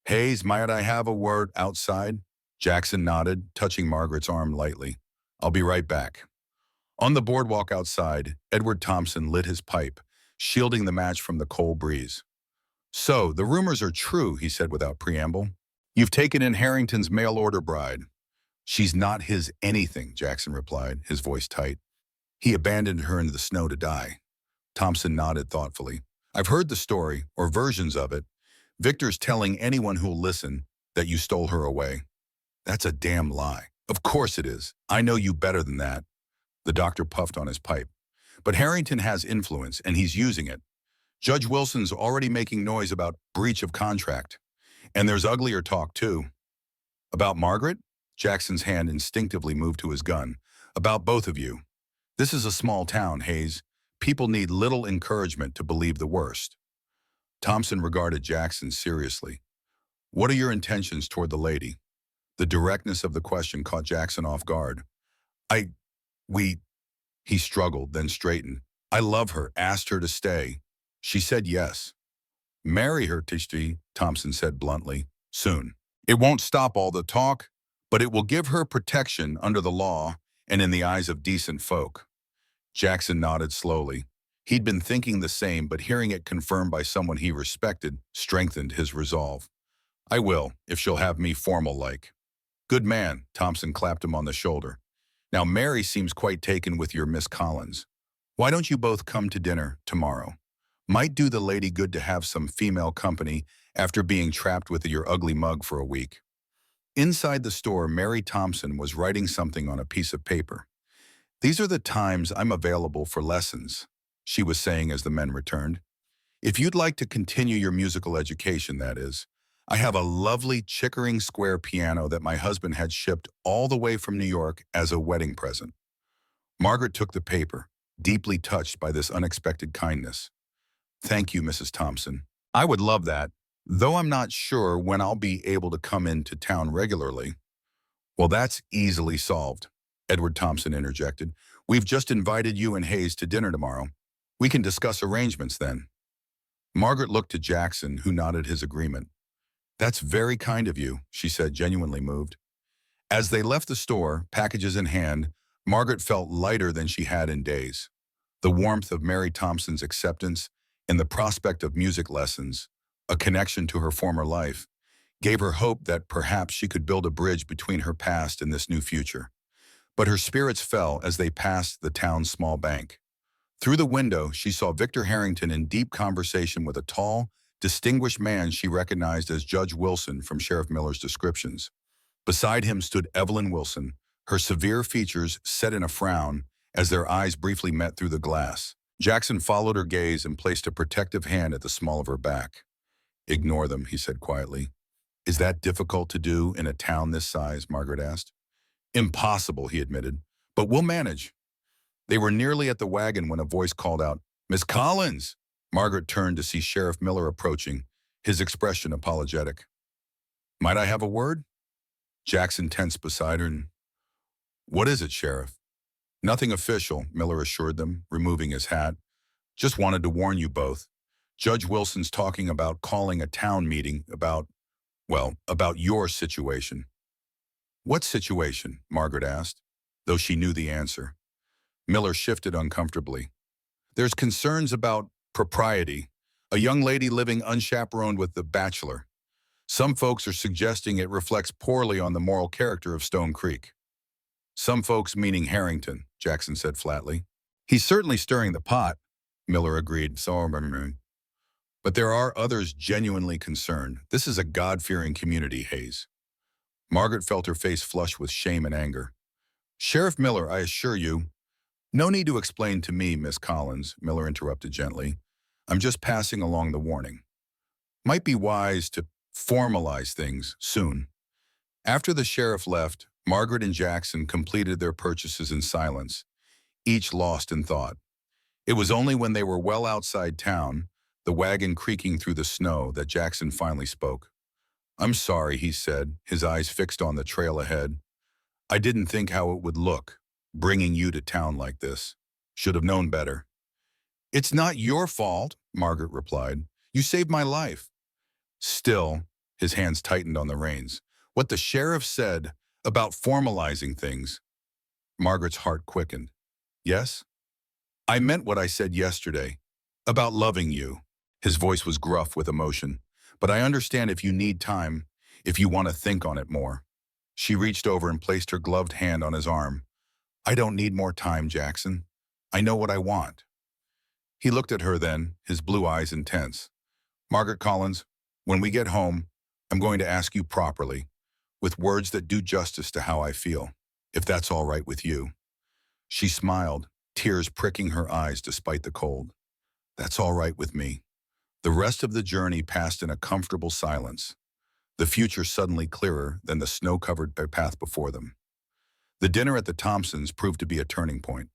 "Hayes, might I have a word outside?" Jackson nodded, touching Margaret's arm lightly. I'll be right back. On the boardwalk outside, Edward Thompson lit his pipe, shielding the match from the cold breeze. So, the rumors are true, he said without preamble. You've taken in Harrington's mail-order bride. She's not his anything, Jackson replied, his voice tight. He abandoned her into the snow to die. Thompson nodded thoughtfully. I've heard the story, or versions of it. Victor's telling anyone who'll listen that you stole her away. That's a damn lie. Of course it is. I know you better than that. The doctor puffed on his pipe. But Harrington has influence, and he's using it. Judge Wilson's already making noise about breach of contract. And there's uglier talk, too. About Margaret? Jackson's hand instinctively moved to his gun. About both of you. This is a small town, Hayes. People need little encouragement to believe the worst. Thompson regarded Jackson seriously. What are your intentions toward the lady? The directness of the question caught Jackson off guard. He struggled, then straightened. I love her, asked her to stay. She said yes. Marry her, Tishti, Thompson said bluntly. Soon. It won't stop all the talk, but it will give her protection under the law and in the eyes of decent folk. Jackson nodded slowly. He'd been thinking the same, but hearing it confirmed by someone he respected strengthened his resolve. I will, if she'll have me formal-like. Good man, Thompson clapped him on the shoulder. Now Mary seems quite taken with your Miss Collins. Why don't you both come to dinner tomorrow? Might do the lady good to have some female company after being trapped with your ugly mug for a week. Inside the store, Mary Thompson was writing something on a piece of paper. These are the times I'm available for lessons, she was saying as the men returned. If you'd like to continue your musical education, that is. I have a lovely Chickering Square piano that my husband had shipped all the way from New York as a wedding present. Margaret took the paper, deeply touched by this unexpected kindness. Thank you, Mrs. Thompson. I would love that, though I'm not sure when I'll be able to come into town regularly. Well, that's easily solved, Edward Thompson interjected. We've just invited you and Hayes to dinner tomorrow. We can discuss arrangements then. Margaret looked to Jackson, who nodded his agreement. That's very kind of you, she said, genuinely moved. As they left the store, packages in hand, Margaret felt lighter than she had in days. The warmth of Mary Thompson's acceptance and the prospect of music lessons, a connection to her former life, gave her hope that perhaps she could build a bridge between her past and this new future. But her spirits fell as they passed the town's small bank. Through the window, she saw Victor Harrington in deep conversation with a tall, distinguished man she recognized as Judge Wilson from Sheriff Miller's descriptions. Beside him stood Evelyn Wilson, her severe features set in a frown as their eyes briefly met through the glass. Jackson followed her gaze and placed a protective hand at the small of her back. Ignore them, he said quietly. Is that difficult to do in a town this size, Margaret asked. Impossible, he admitted, but we'll manage. They were nearly at the wagon when a voice called out, Miss Collins! Margaret turned to see Sheriff Miller approaching, his expression apologetic. Might I have a word? Jackson tensed beside her. What is it, Sheriff? Nothing official, Miller assured them, removing his hat. Just wanted to warn you both. Judge Wilson's talking about calling a town meeting about your situation. What situation? Margaret asked, though she knew the answer. Miller shifted uncomfortably. There's concerns about propriety, a young lady living unchaperoned with the bachelor. Some folks are suggesting it reflects poorly on the moral character of Stone Creek. Some folks meaning Harrington, Jackson said flatly. He's certainly stirring the pot, Miller agreed. But there are others genuinely concerned. This is a God-fearing community, Hayes. Margaret felt her face flush with shame and anger. Sheriff Miller, I assure you. No need to explain to me, Miss Collins, Miller interrupted gently. I'm just passing along the warning. Might be wise to formalize things soon. After the sheriff left, Margaret and Jackson completed their purchases in silence, each lost in thought. It was only when they were well outside town, the wagon creaking through the snow, that Jackson finally spoke. I'm sorry, he said, his eyes fixed on the trail ahead. I didn't think how it would look, bringing you to town like this. Should have known better. It's not your fault, Margaret replied. You saved my life. Still, his hands tightened on the reins. What the sheriff said about formalizing things, Margaret's heart quickened. Yes? I meant what I said yesterday, about loving you. His voice was gruff with emotion. But I understand if you need time, if you want to think on it more. She reached over and placed her gloved hand on his arm. I don't need more time, Jackson. I know what I want. He looked at her then, his blue eyes intense. Margaret Collins, when we get home, I'm going to ask you properly, with words that do justice to how I feel, if that's all right with you. She smiled, tears pricking her eyes despite the cold. That's all right with me. The rest of the journey passed in a comfortable silence, the future suddenly clearer than the snow-covered path before them. The dinner at the Thompsons proved to be a turning point.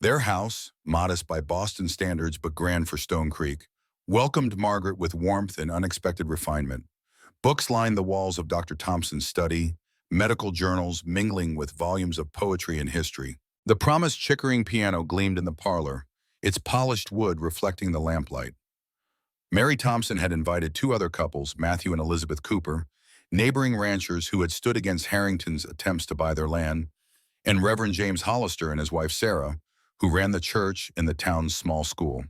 Their house, modest by Boston standards but grand for Stone Creek, welcomed Margaret with warmth and unexpected refinement. Books lined the walls of Dr. Thompson's study, medical journals mingling with volumes of poetry and history. The promised Chickering piano gleamed in the parlor, its polished wood reflecting the lamplight. Mary Thompson had invited two other couples, Matthew and Elizabeth Cooper, neighboring ranchers who had stood against Harrington's attempts to buy their land, and Reverend James Hollister and his wife Sarah, who ran the church in the town's small school.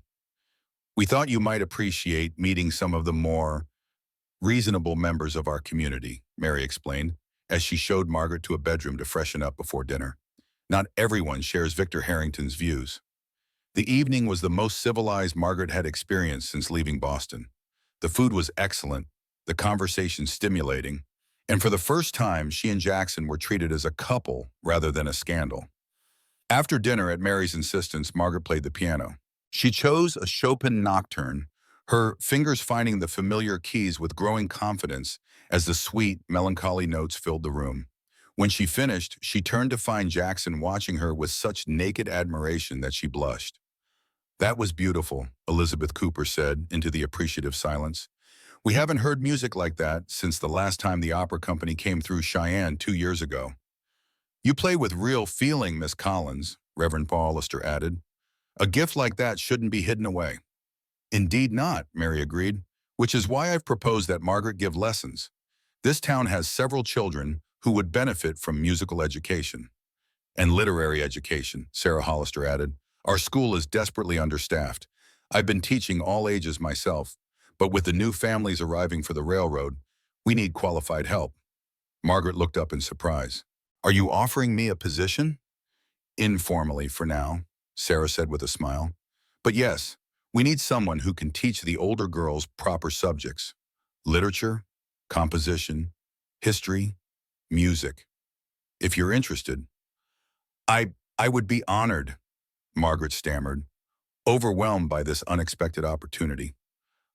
We thought you might appreciate meeting some of the more reasonable members of our community, Mary explained, as she showed Margaret to a bedroom to freshen up before dinner. Not everyone shares Victor Harrington's views. The evening was the most civilized Margaret had experienced since leaving Boston. The food was excellent, the conversation stimulating, and for the first time, she and Jackson were treated as a couple rather than a scandal. After dinner, at Mary's insistence, Margaret played the piano. She chose a Chopin nocturne, her fingers finding the familiar keys with growing confidence as the sweet, melancholy notes filled the room. When she finished, she turned to find Jackson watching her with such naked admiration that she blushed. That was beautiful, Elizabeth Cooper said into the appreciative silence. We haven't heard music like that since the last time the opera company came through Cheyenne 2 years ago. You play with real feeling, Miss Collins, Reverend Hollister added. A gift like that shouldn't be hidden away. Indeed not, Mary agreed, which is why I've proposed that Margaret give lessons. This town has several children who would benefit from musical education. And literary education, Sarah Hollister added. Our school is desperately understaffed. I've been teaching all ages myself, but with the new families arriving for the railroad, we need qualified help. Margaret looked up in surprise. Are you offering me a position? Informally for now, Sarah said with a smile. But yes, we need someone who can teach the older girls proper subjects. Literature, composition, history, music. If you're interested. I would be honored, Margaret stammered, overwhelmed by this unexpected opportunity.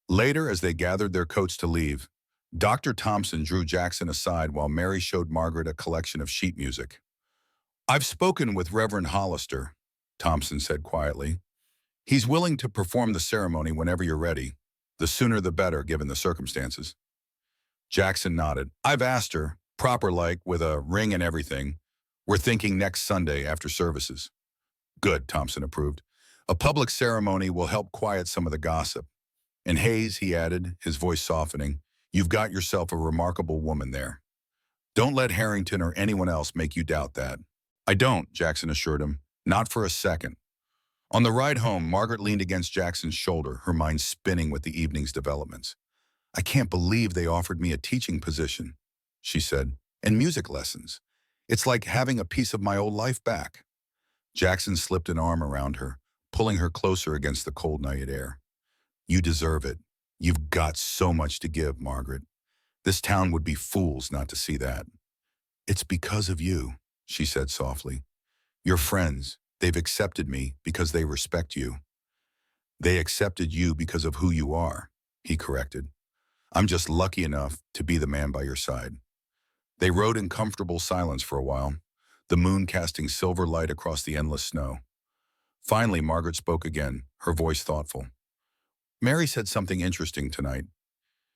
Later, as they gathered their coats to leave, Dr. Thompson drew Jackson aside while Mary showed Margaret a collection of sheet music. I've spoken with Reverend Hollister, Thompson said quietly. He's willing to perform the ceremony whenever you're ready. The sooner the better, given the circumstances. Jackson nodded. I've asked her, proper like, with a ring and everything. We're thinking next Sunday after services. Good, Thompson approved. A public ceremony will help quiet some of the gossip. And Hayes, he added, his voice softening, you've got yourself a remarkable woman there. Don't let Harrington or anyone else make you doubt that. I don't, Jackson assured him. Not for a second. On the ride home, Margaret leaned against Jackson's shoulder, her mind spinning with the evening's developments. I can't believe they offered me a teaching position, she said, and music lessons. It's like having a piece of my old life back. Jackson slipped an arm around her, pulling her closer against the cold night air. You deserve it. You've got so much to give, Margaret. This town would be fools not to see that. It's because of you, she said softly. Your friends, they've accepted me because they respect you. They accepted you because of who you are, he corrected. I'm just lucky enough to be the man by your side. They rode in comfortable silence for a while, the moon casting silver light across the endless snow. Finally, Margaret spoke again, her voice thoughtful. Mary said something interesting tonight.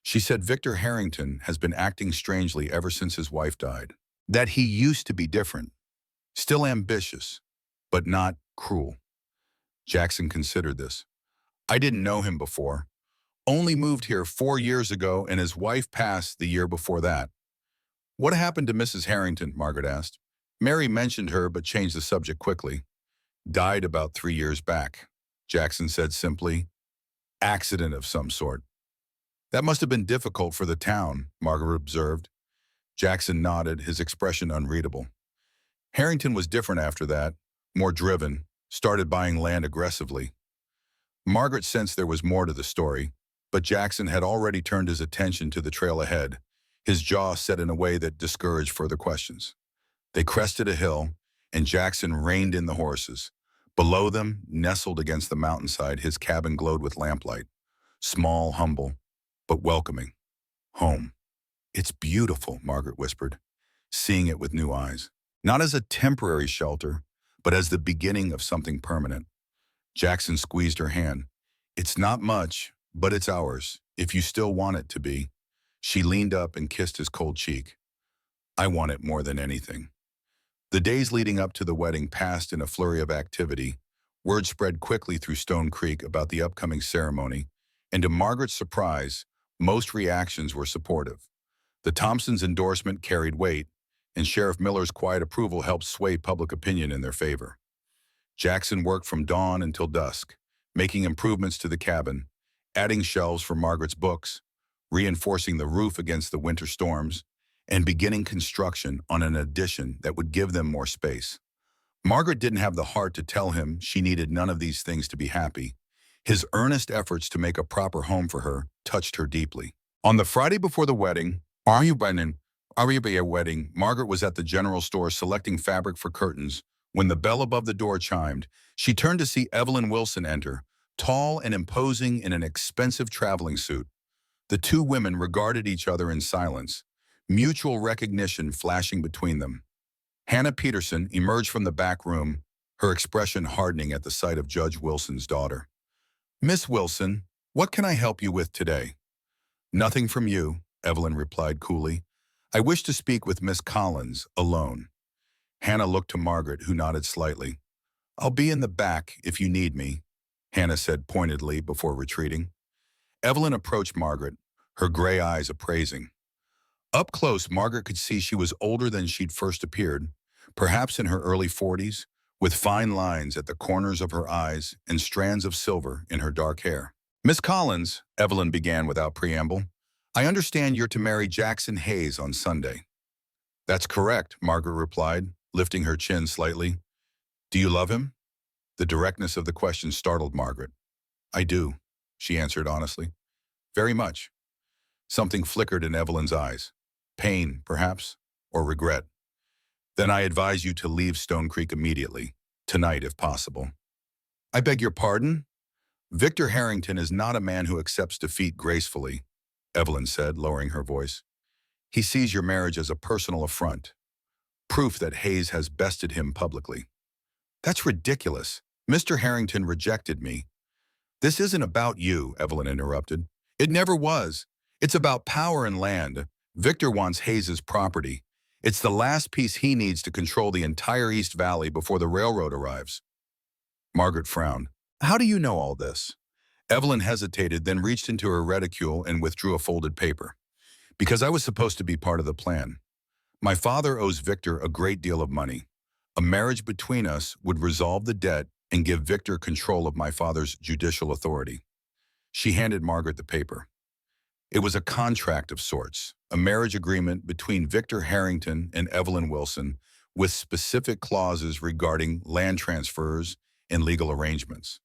She said Victor Harrington has been acting strangely ever since his wife died. That he used to be different, still ambitious, but not cruel. Jackson considered this. I didn't know him before. Only moved here 4 years ago and his wife passed the year before that. What happened to Mrs. Harrington? Margaret asked. Mary mentioned her but changed the subject quickly. Died about 3 years back, Jackson said simply. Accident of some sort. That must have been difficult for the town, Margaret observed. Jackson nodded, his expression unreadable. Harrington was different after that, more driven, started buying land aggressively. Margaret sensed there was more to the story, but Jackson had already turned his attention to the trail ahead, his jaw set in a way that discouraged further questions. They crested a hill, and Jackson reined in the horses. Below them, nestled against the mountainside, his cabin glowed with lamplight. Small, humble, but welcoming. Home. It's beautiful, Margaret whispered, seeing it with new eyes. Not as a temporary shelter, but as the beginning of something permanent. Jackson squeezed her hand. It's not much, but it's ours, if you still want it to be. She leaned up and kissed his cold cheek. I want it more than anything. The days leading up to the wedding passed in a flurry of activity. Word spread quickly through Stone Creek about the upcoming ceremony, and to Margaret's surprise, most reactions were supportive. The Thompsons' endorsement carried weight, and Sheriff Miller's quiet approval helped sway public opinion in their favor. Jackson worked from dawn until dusk, making improvements to the cabin, adding shelves for Margaret's books, reinforcing the roof against the winter storms, and beginning construction on an addition that would give them more space. Margaret didn't have the heart to tell him she needed none of these things to be happy. His earnest efforts to make a proper home for her touched her deeply. On the Friday before the wedding, Margaret was at the general store selecting fabric for curtains. When the bell above the door chimed, she turned to see Evelyn Wilson enter, tall and imposing in an expensive traveling suit. The two women regarded each other in silence, mutual recognition flashing between them. Hannah Peterson emerged from the back room, her expression hardening at the sight of Judge Wilson's daughter. Miss Wilson, what can I help you with today? Nothing from you, Evelyn replied coolly. I wish to speak with Miss Collins, alone. Hannah looked to Margaret, who nodded slightly. I'll be in the back if you need me, Hannah said pointedly before retreating. Evelyn approached Margaret, her gray eyes appraising. Up close, Margaret could see she was older than she'd first appeared, perhaps in her early 40s, with fine lines at the corners of her eyes and strands of silver in her dark hair. Miss Collins, Evelyn began without preamble, I understand you're to marry Jackson Hayes on Sunday. That's correct, Margaret replied, lifting her chin slightly. Do you love him? The directness of the question startled Margaret. I do, she answered honestly. Very much. Something flickered in Evelyn's eyes. Pain, perhaps, or regret. Then I advise you to leave Stone Creek immediately, tonight if possible. I beg your pardon? Victor Harrington is not a man who accepts defeat gracefully, Evelyn said, lowering her voice. He sees your marriage as a personal affront, proof that Hayes has bested him publicly. That's ridiculous. Mr. Harrington rejected me. This isn't about you, Evelyn interrupted. It never was. It's about power and land. Victor wants Hayes's property. It's the last piece he needs to control the entire East Valley before the railroad arrives. Margaret frowned. How do you know all this? Evelyn hesitated, then reached into her reticule and withdrew a folded paper. Because I was supposed to be part of the plan. My father owes Victor a great deal of money. A marriage between us would resolve the debt and give Victor control of my father's judicial authority. She handed Margaret the paper. It was a contract of sorts, a marriage agreement between Victor Harrington and Evelyn Wilson with specific clauses regarding land transfers and legal arrangements.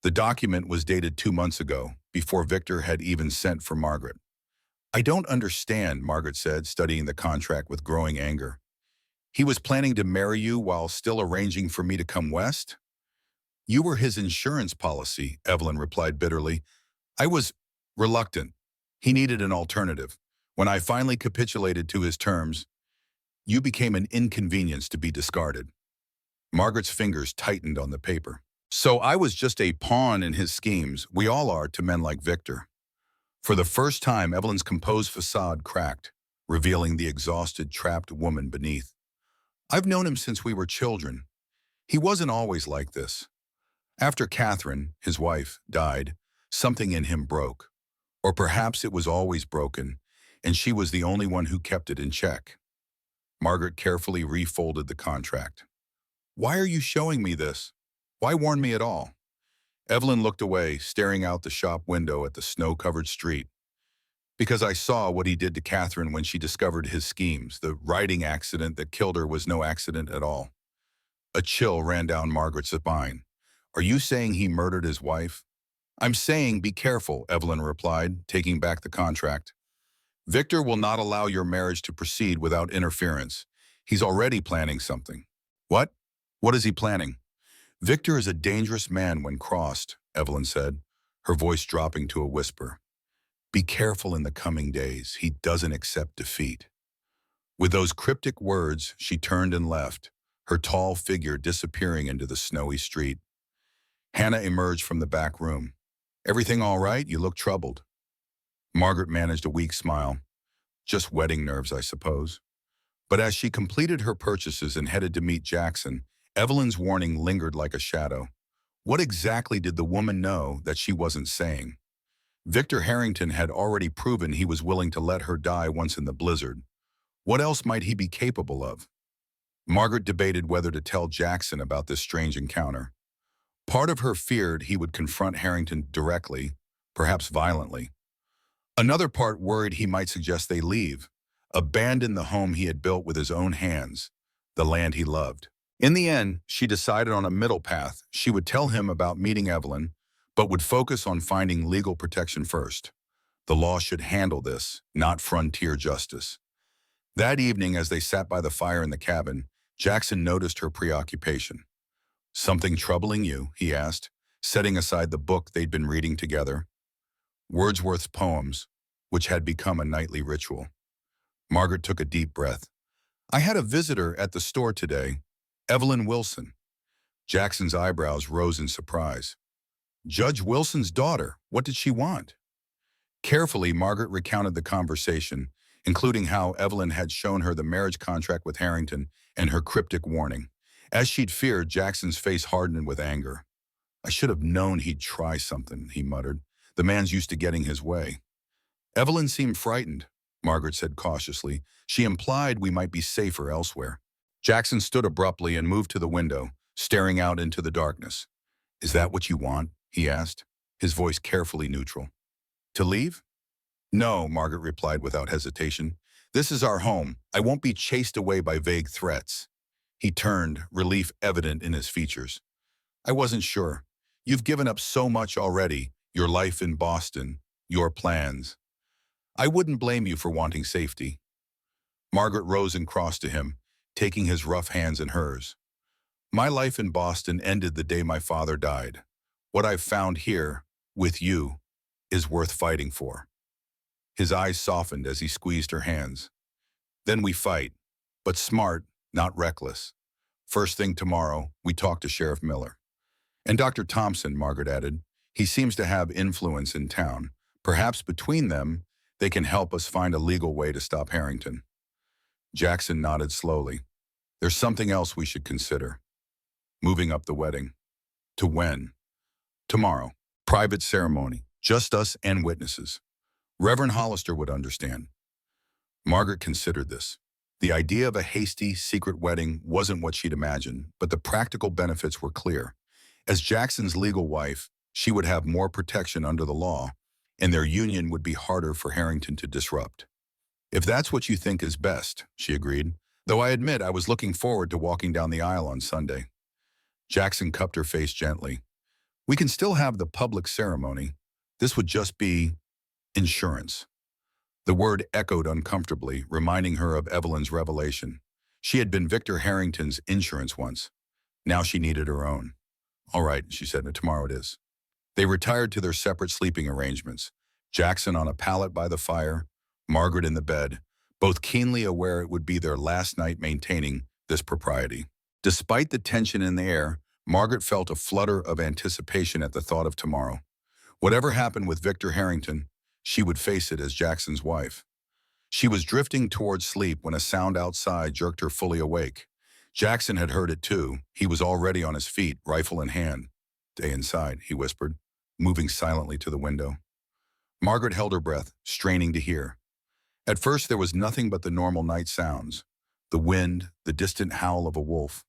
The document was dated 2 months ago, before Victor had even sent for Margaret. I don't understand, Margaret said, studying the contract with growing anger. He was planning to marry you while still arranging for me to come west? You were his insurance policy, Evelyn replied bitterly. I was reluctant. He needed an alternative. When I finally capitulated to his terms, you became an inconvenience to be discarded. Margaret's fingers tightened on the paper. So I was just a pawn in his schemes. We all are to men like Victor. For the first time, Evelyn's composed facade cracked, revealing the exhausted, trapped woman beneath. I've known him since we were children. He wasn't always like this. After Catherine, his wife, died, something in him broke. Or perhaps it was always broken, and she was the only one who kept it in check. Margaret carefully refolded the contract. Why are you showing me this? Why warn me at all? Evelyn looked away, staring out the shop window at the snow-covered street. Because I saw what he did to Catherine when she discovered his schemes. The riding accident that killed her was no accident at all. A chill ran down Margaret's spine. Are you saying he murdered his wife? I'm saying be careful, Evelyn replied, taking back the contract. Victor will not allow your marriage to proceed without interference. He's already planning something. What? What is he planning? Victor is a dangerous man when crossed, Evelyn said, her voice dropping to a whisper. Be careful in the coming days. He doesn't accept defeat. With those cryptic words, she turned and left, her tall figure disappearing into the snowy street. Hannah emerged from the back room. Everything all right? You look troubled. Margaret managed a weak smile. Just wedding nerves, I suppose. But as she completed her purchases and headed to meet Jackson, Evelyn's warning lingered like a shadow. What exactly did the woman know that she wasn't saying? Victor Harrington had already proven he was willing to let her die once in the blizzard. What else might he be capable of? Margaret debated whether to tell Jackson about this strange encounter. Part of her feared he would confront Harrington directly, perhaps violently. Another part worried he might suggest they leave, abandon the home he had built with his own hands, the land he loved. In the end, she decided on a middle path. She would tell him about meeting Evelyn, but would focus on finding legal protection first. The law should handle this, not frontier justice. That evening, as they sat by the fire in the cabin, Jackson noticed her preoccupation. Something troubling you? He asked, setting aside the book they'd been reading together. Wordsworth's poems, which had become a nightly ritual. Margaret took a deep breath. I had a visitor at the store today, Evelyn Wilson. Jackson's eyebrows rose in surprise. Judge Wilson's daughter, what did she want? Carefully, Margaret recounted the conversation, including how Evelyn had shown her the marriage contract with Harrington and her cryptic warning. As she'd feared, Jackson's face hardened with anger. I should have known he'd try something, he muttered. The man's used to getting his way. Evelyn seemed frightened, Margaret said cautiously. She implied we might be safer elsewhere. Jackson stood abruptly and moved to the window, staring out into the darkness. Is that what you want? He asked, his voice carefully neutral. To leave? No, Margaret replied without hesitation. This is our home. I won't be chased away by vague threats. He turned, relief evident in his features. I wasn't sure. You've given up so much already, your life in Boston, your plans. I wouldn't blame you for wanting safety. Margaret rose and crossed to him, taking his rough hands in hers. My life in Boston ended the day my father died. What I've found here, with you, is worth fighting for. His eyes softened as he squeezed her hands. Then we fight, but smart, not reckless. First thing tomorrow, we talk to Sheriff Miller. And Dr. Thompson, Margaret added. He seems to have influence in town. Perhaps between them, they can help us find a legal way to stop Harrington. Jackson nodded slowly. There's something else we should consider. Moving up the wedding. To when? Tomorrow. Private ceremony. Just us and witnesses. Reverend Hollister would understand. Margaret considered this. The idea of a hasty, secret wedding wasn't what she'd imagined, but the practical benefits were clear. As Jackson's legal wife, she would have more protection under the law, and their union would be harder for Harrington to disrupt. If that's what you think is best, she agreed, though I admit I was looking forward to walking down the aisle on Sunday. Jackson cupped her face gently. We can still have the public ceremony. This would just be insurance. The word echoed uncomfortably, reminding her of Evelyn's revelation. She had been Victor Harrington's insurance once. Now she needed her own. All right, she said, tomorrow it is. They retired to their separate sleeping arrangements, Jackson on a pallet by the fire, Margaret in the bed, both keenly aware it would be their last night maintaining this propriety. Despite the tension in the air, Margaret felt a flutter of anticipation at the thought of tomorrow. Whatever happened with Victor Harrington, she would face it as Jackson's wife. She was drifting towards sleep when a sound outside jerked her fully awake. Jackson had heard it too. He was already on his feet, rifle in hand. Stay inside, he whispered, moving silently to the window. Margaret held her breath, straining to hear. At first there was nothing but the normal night sounds. the wind, the distant howl of a wolf.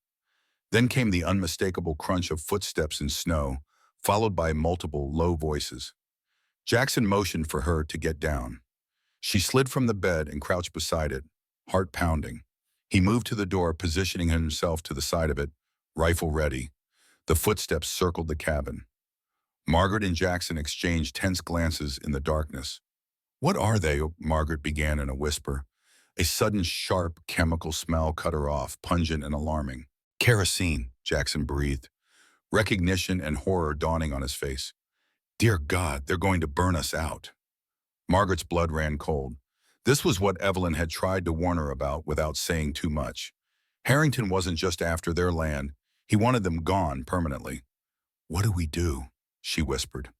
Then came the unmistakable crunch of footsteps in snow, followed by multiple low voices. Jackson motioned for her to get down. She slid from the bed and crouched beside it, heart pounding. He moved to the door, positioning himself to the side of it, rifle ready. The footsteps circled the cabin. Margaret and Jackson exchanged tense glances in the darkness. "What are they?" Margaret began in a whisper. A sudden sharp chemical smell cut her off, pungent and alarming. "Kerosene," Jackson breathed, recognition and horror dawning on his face. "Dear God, they're going to burn us out." Margaret's blood ran cold. This was what Evelyn had tried to warn her about without saying too much. Harrington wasn't just after their land. He wanted them gone permanently. "What do we do?" she whispered.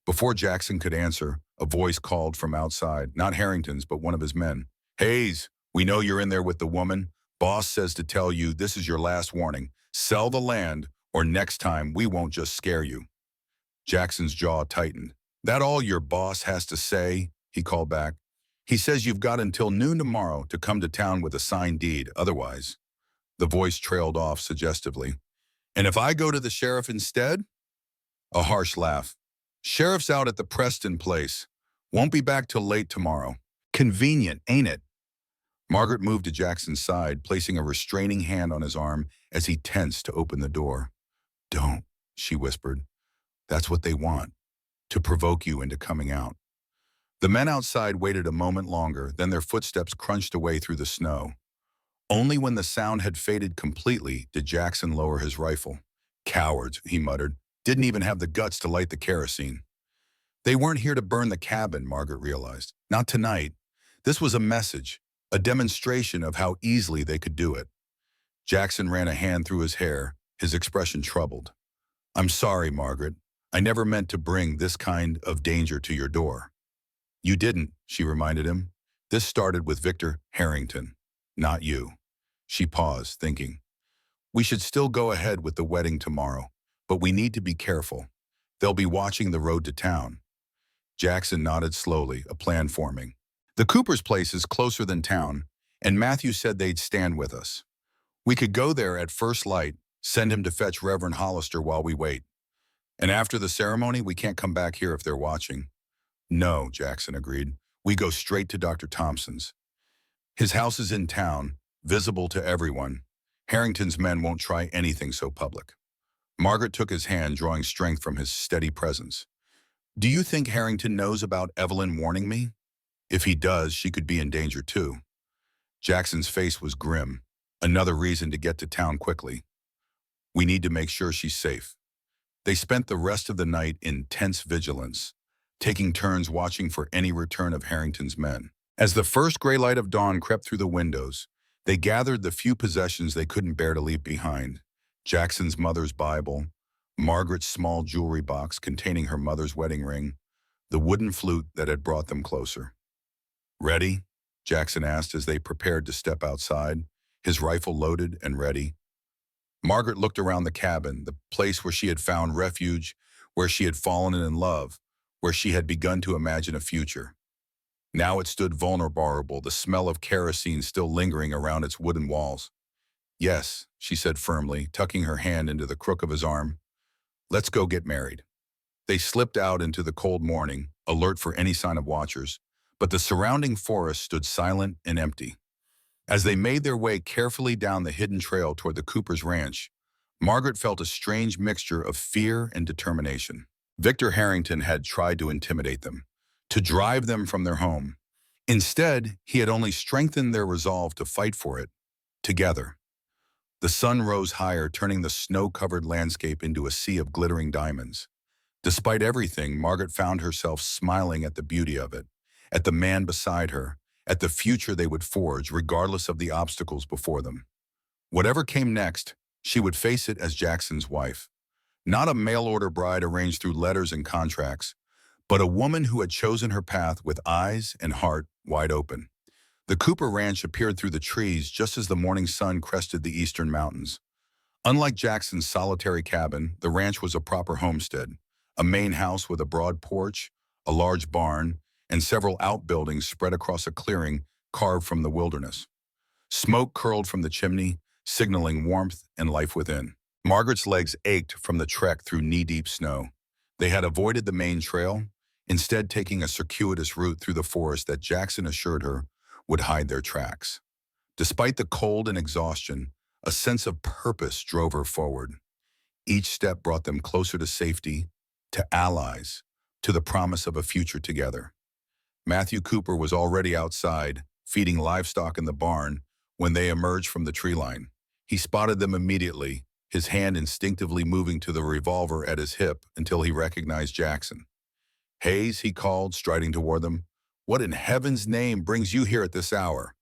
Before Jackson could answer, a voice called from outside, not Harrington's, but one of his men. "Hayes, we know you're in there with the woman. Boss says to tell you this is your last warning. Sell the land, or next time we won't just scare you." Jackson's jaw tightened. "That all your boss has to say?" he called back. "He says you've got until noon tomorrow to come to town with a signed deed, otherwise." The voice trailed off suggestively. "And if I go to the sheriff instead?" A harsh laugh. "Sheriff's out at the Preston place. Won't be back till late tomorrow. Convenient, ain't it?" Margaret moved to Jackson's side, placing a restraining hand on his arm as he tensed to open the door. "Don't," she whispered. "That's what they want, to provoke you into coming out." The men outside waited a moment longer, then their footsteps crunched away through the snow. Only when the sound had faded completely did Jackson lower his rifle. "Cowards," he muttered. "Didn't even have the guts to light the kerosene." They weren't here to burn the cabin, Margaret realized. Not tonight. This was a message, a demonstration of how easily they could do it. Jackson ran a hand through his hair, his expression troubled. "I'm sorry, Margaret. I never meant to bring this kind of danger to your door." "You didn't," she reminded him. "This started with Victor Harrington, not you." She paused, thinking. "We should still go ahead with the wedding tomorrow, but we need to be careful. They'll be watching the road to town." Jackson nodded slowly, a plan forming. "The Cooper's place is closer than town, and Matthew said they'd stand with us. We could go there at first light, send him to fetch Reverend Hollister while we wait. And after the ceremony, we can't come back here if they're watching." "No," Jackson agreed. "We go straight to Dr. Thompson's. His house is in town, visible to everyone. Harrington's men won't try anything so public." Margaret took his hand, drawing strength from his steady presence. "Do you think Harrington knows about Evelyn warning me? If he does, she could be in danger too." Jackson's face was grim. "Another reason to get to town quickly. We need to make sure she's safe." They spent the rest of the night in tense vigilance, taking turns watching for any return of Harrington's men. As the first gray light of dawn crept through the windows, they gathered the few possessions they couldn't bear to leave behind. Jackson's mother's Bible, Margaret's small jewelry box containing her mother's wedding ring, the wooden flute that had brought them closer. "Ready?" Jackson asked as they prepared to step outside, his rifle loaded and ready. Margaret looked around the cabin, the place where she had found refuge, where she had fallen in love, where she had begun to imagine a future. Now it stood vulnerable, the smell of kerosene still lingering around its wooden walls. "Yes," she said firmly, tucking her hand into the crook of his arm. "Let's go get married." They slipped out into the cold morning, alert for any sign of watchers, but the surrounding forest stood silent and empty. As they made their way carefully down the hidden trail toward the Cooper's ranch, Margaret felt a strange mixture of fear and determination. Victor Harrington had tried to intimidate them, to drive them from their home. Instead, he had only strengthened their resolve to fight for it, together. The sun rose higher, turning the snow-covered landscape into a sea of glittering diamonds. Despite everything, Margaret found herself smiling at the beauty of it, at the man beside her, at the future they would forge, regardless of the obstacles before them. Whatever came next, she would face it as Jackson's wife. Not a mail-order bride arranged through letters and contracts, but a woman who had chosen her path with eyes and heart wide open. The Cooper Ranch appeared through the trees just as the morning sun crested the eastern mountains. Unlike Jackson's solitary cabin, the ranch was a proper homestead, a main house with a broad porch, a large barn, and several outbuildings spread across a clearing carved from the wilderness. Smoke curled from the chimney, signaling warmth and life within. Margaret's legs ached from the trek through knee-deep snow. They had avoided the main trail, instead taking a circuitous route through the forest that Jackson assured her would hide their tracks. Despite the cold and exhaustion, a sense of purpose drove her forward. Each step brought them closer to safety, to allies, to the promise of a future together. Matthew Cooper was already outside, feeding livestock in the barn, when they emerged from the tree line. He spotted them immediately, his hand instinctively moving to the revolver at his hip until he recognized Jackson. "Hayes," he called, striding toward them. "What in heaven's name brings you here at this hour?"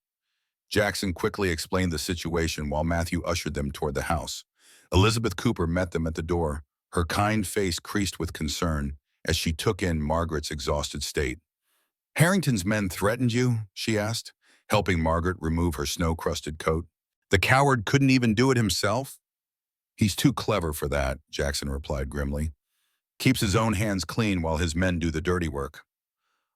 Jackson quickly explained the situation while Matthew ushered them toward the house. Elizabeth Cooper met them at the door, her kind face creased with concern as she took in Margaret's exhausted state. "Harrington's men threatened you?" she asked, helping Margaret remove her snow-crusted coat. "The coward couldn't even do it himself?" "He's too clever for that," Jackson replied grimly. "Keeps his own hands clean while his men do the dirty work."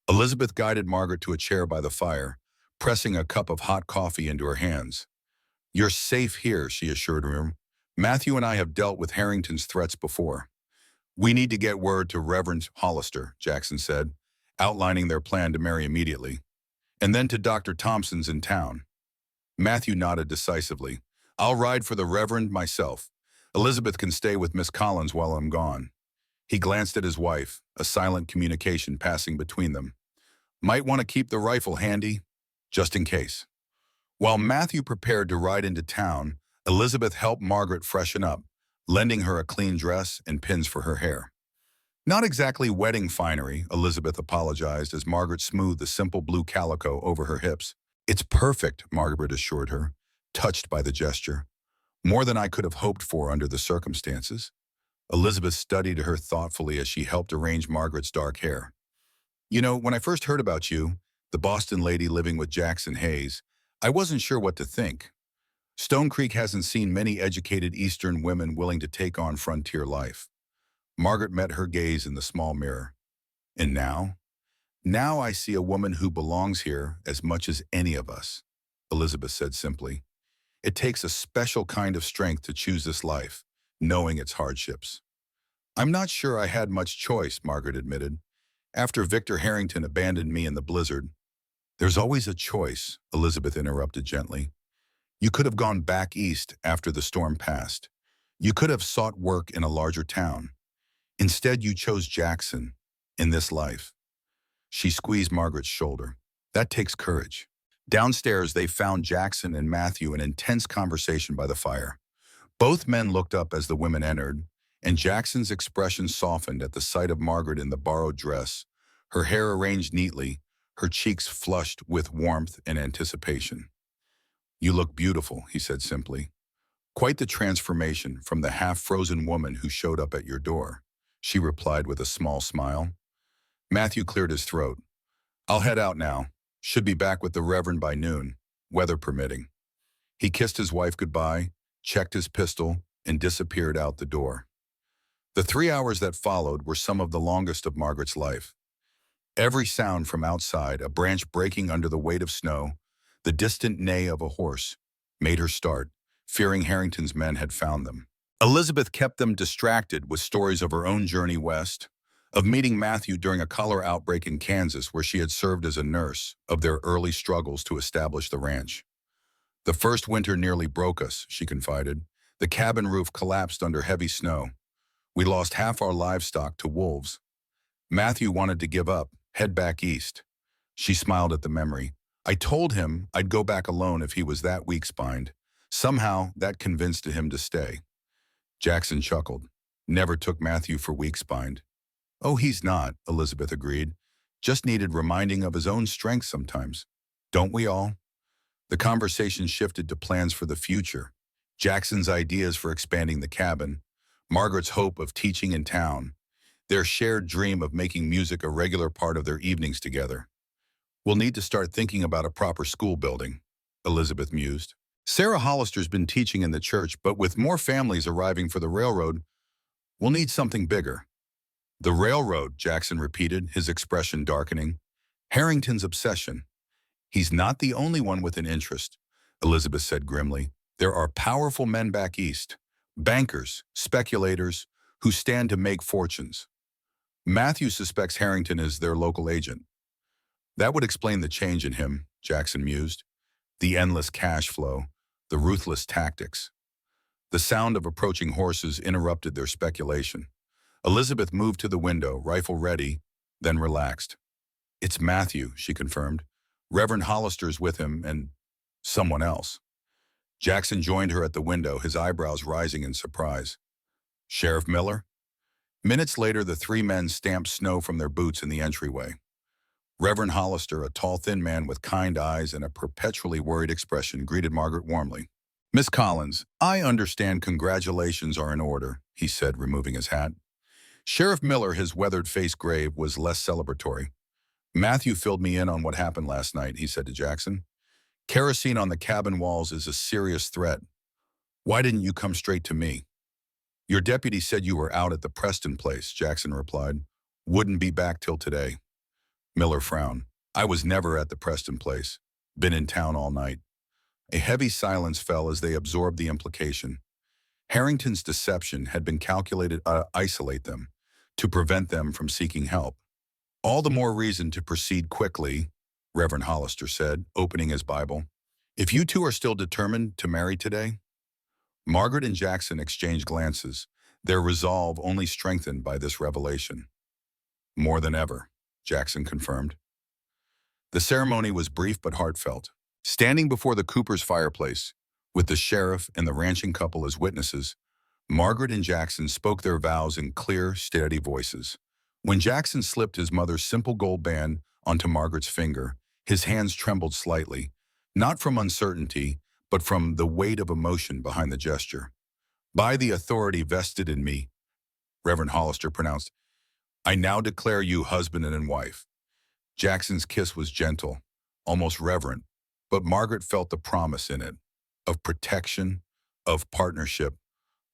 Elizabeth guided Margaret to a chair by the fire, pressing a cup of hot coffee into her hands. "You're safe here," she assured her. "Matthew and I have dealt with Harrington's threats before." "We need to get word to Reverend Hollister," Jackson said, outlining their plan to marry immediately. "And then to Dr. Thompson's in town." Matthew nodded decisively. "I'll ride for the Reverend myself. Elizabeth can stay with Miss Collins while I'm gone." He glanced at his wife, a silent communication passing between them. "Might want to keep the rifle handy, just in case." While Matthew prepared to ride into town, Elizabeth helped Margaret freshen up, lending her a clean dress and pins for her hair. "Not exactly wedding finery," Elizabeth apologized as Margaret smoothed the simple blue calico over her hips. "It's perfect," Margaret assured her, touched by the gesture. "More than I could have hoped for under the circumstances." Elizabeth studied her thoughtfully as she helped arrange Margaret's dark hair. "You know, when I first heard about you, the Boston lady living with Jackson Hayes, I wasn't sure what to think. Stone Creek hasn't seen many educated Eastern women willing to take on frontier life." Margaret met her gaze in the small mirror. "And now? Now I see a woman who belongs here as much as any of us," Elizabeth said simply. "It takes a special kind of strength to choose this life, knowing its hardships." "I'm not sure I had much choice," Margaret admitted. "After Victor Harrington abandoned me in the blizzard." "There's always a choice," Elizabeth interrupted gently. "You could have gone back east after the storm passed. You could have sought work in a larger town. Instead, you chose Jackson in this life." She squeezed Margaret's shoulder. "That takes courage." Downstairs, they found Jackson and Matthew in intense conversation by the fire. Both men looked up as the women entered, and Jackson's expression softened at the sight of Margaret in the borrowed dress, her hair arranged neatly, her cheeks flushed with warmth and anticipation. "You look beautiful," he said simply. "Quite the transformation from the half-frozen woman who showed up at your door," she replied with a small smile. Matthew cleared his throat. "I'll head out now. Should be back with the Reverend by noon, weather permitting." He kissed his wife goodbye, checked his pistol, and disappeared out the door. The 3 hours that followed were some of the longest of Margaret's life. Every sound from outside, a branch breaking under the weight of snow, the distant neigh of a horse, made her start, fearing Harrington's men had found them. Elizabeth kept them distracted with stories of her own journey west, of meeting Matthew during a cholera outbreak in Kansas where she had served as a nurse, of their early struggles to establish the ranch. "The first winter nearly broke us," she confided. "The cabin roof collapsed under heavy snow. We lost half our livestock to wolves. Matthew wanted to give up, head back east." She smiled at the memory. "I told him I'd go back alone if he was that weak-spined. Somehow, that convinced him to stay." Jackson chuckled. "Never took Matthew for weak-spined." "Oh, he's not," Elizabeth agreed. "Just needed reminding of his own strength sometimes. Don't we all?" The conversation shifted to plans for the future. Jackson's ideas for expanding the cabin, Margaret's hope of teaching in town, their shared dream of making music a regular part of their evenings together. "We'll need to start thinking about a proper school building," Elizabeth mused. "Sarah Hollister's been teaching in the church, but with more families arriving for the railroad, we'll need something bigger." "The railroad," Jackson repeated, his expression darkening. "Harrington's obsession. He's not the only one with an interest. Elizabeth said grimly. There are powerful men back east, bankers, speculators, who stand to make fortunes. Matthew suspects Harrington is their local agent. That would explain the change in him, Jackson mused. The endless cash flow, the ruthless tactics. The sound of approaching horses interrupted their speculation. Elizabeth moved to the window, rifle ready, then relaxed. It's Matthew, she confirmed. Reverend Hollister's with him and someone else. Jackson joined her at the window, his eyebrows rising in surprise. Sheriff Miller? Minutes later, the three men stamped snow from their boots in the entryway. Reverend Hollister, a tall, thin man with kind eyes and a perpetually worried expression, greeted Margaret warmly. Miss Collins, I understand congratulations are in order, he said, removing his hat. Sheriff Miller, his weathered face grave, was less celebratory. Matthew filled me in on what happened last night, he said to Jackson. Kerosene on the cabin walls is a serious threat. Why didn't you come straight to me? Your deputy said you were out at the Preston place, Jackson replied. Wouldn't be back till today. Miller frowned. I was never at the Preston place. Been in town all night. A heavy silence fell as they absorbed the implication. Harrington's deception had been calculated to isolate them, to prevent them from seeking help. All the more reason to proceed quickly, Reverend Hollister said, opening his Bible. If you two are still determined to marry today? Margaret and Jackson exchanged glances, their resolve only strengthened by this revelation. More than ever, Jackson confirmed. The ceremony was brief but heartfelt. Standing before the Cooper's fireplace, with the sheriff and the ranching couple as witnesses, Margaret and Jackson spoke their vows in clear, steady voices. When Jackson slipped his mother's simple gold band onto Margaret's finger, his hands trembled slightly, not from uncertainty, but from the weight of emotion behind the gesture. By the authority vested in me, Reverend Hollister pronounced, I now declare you husband and wife. Jackson's kiss was gentle, almost reverent, but Margaret felt the promise in it, of protection, of partnership,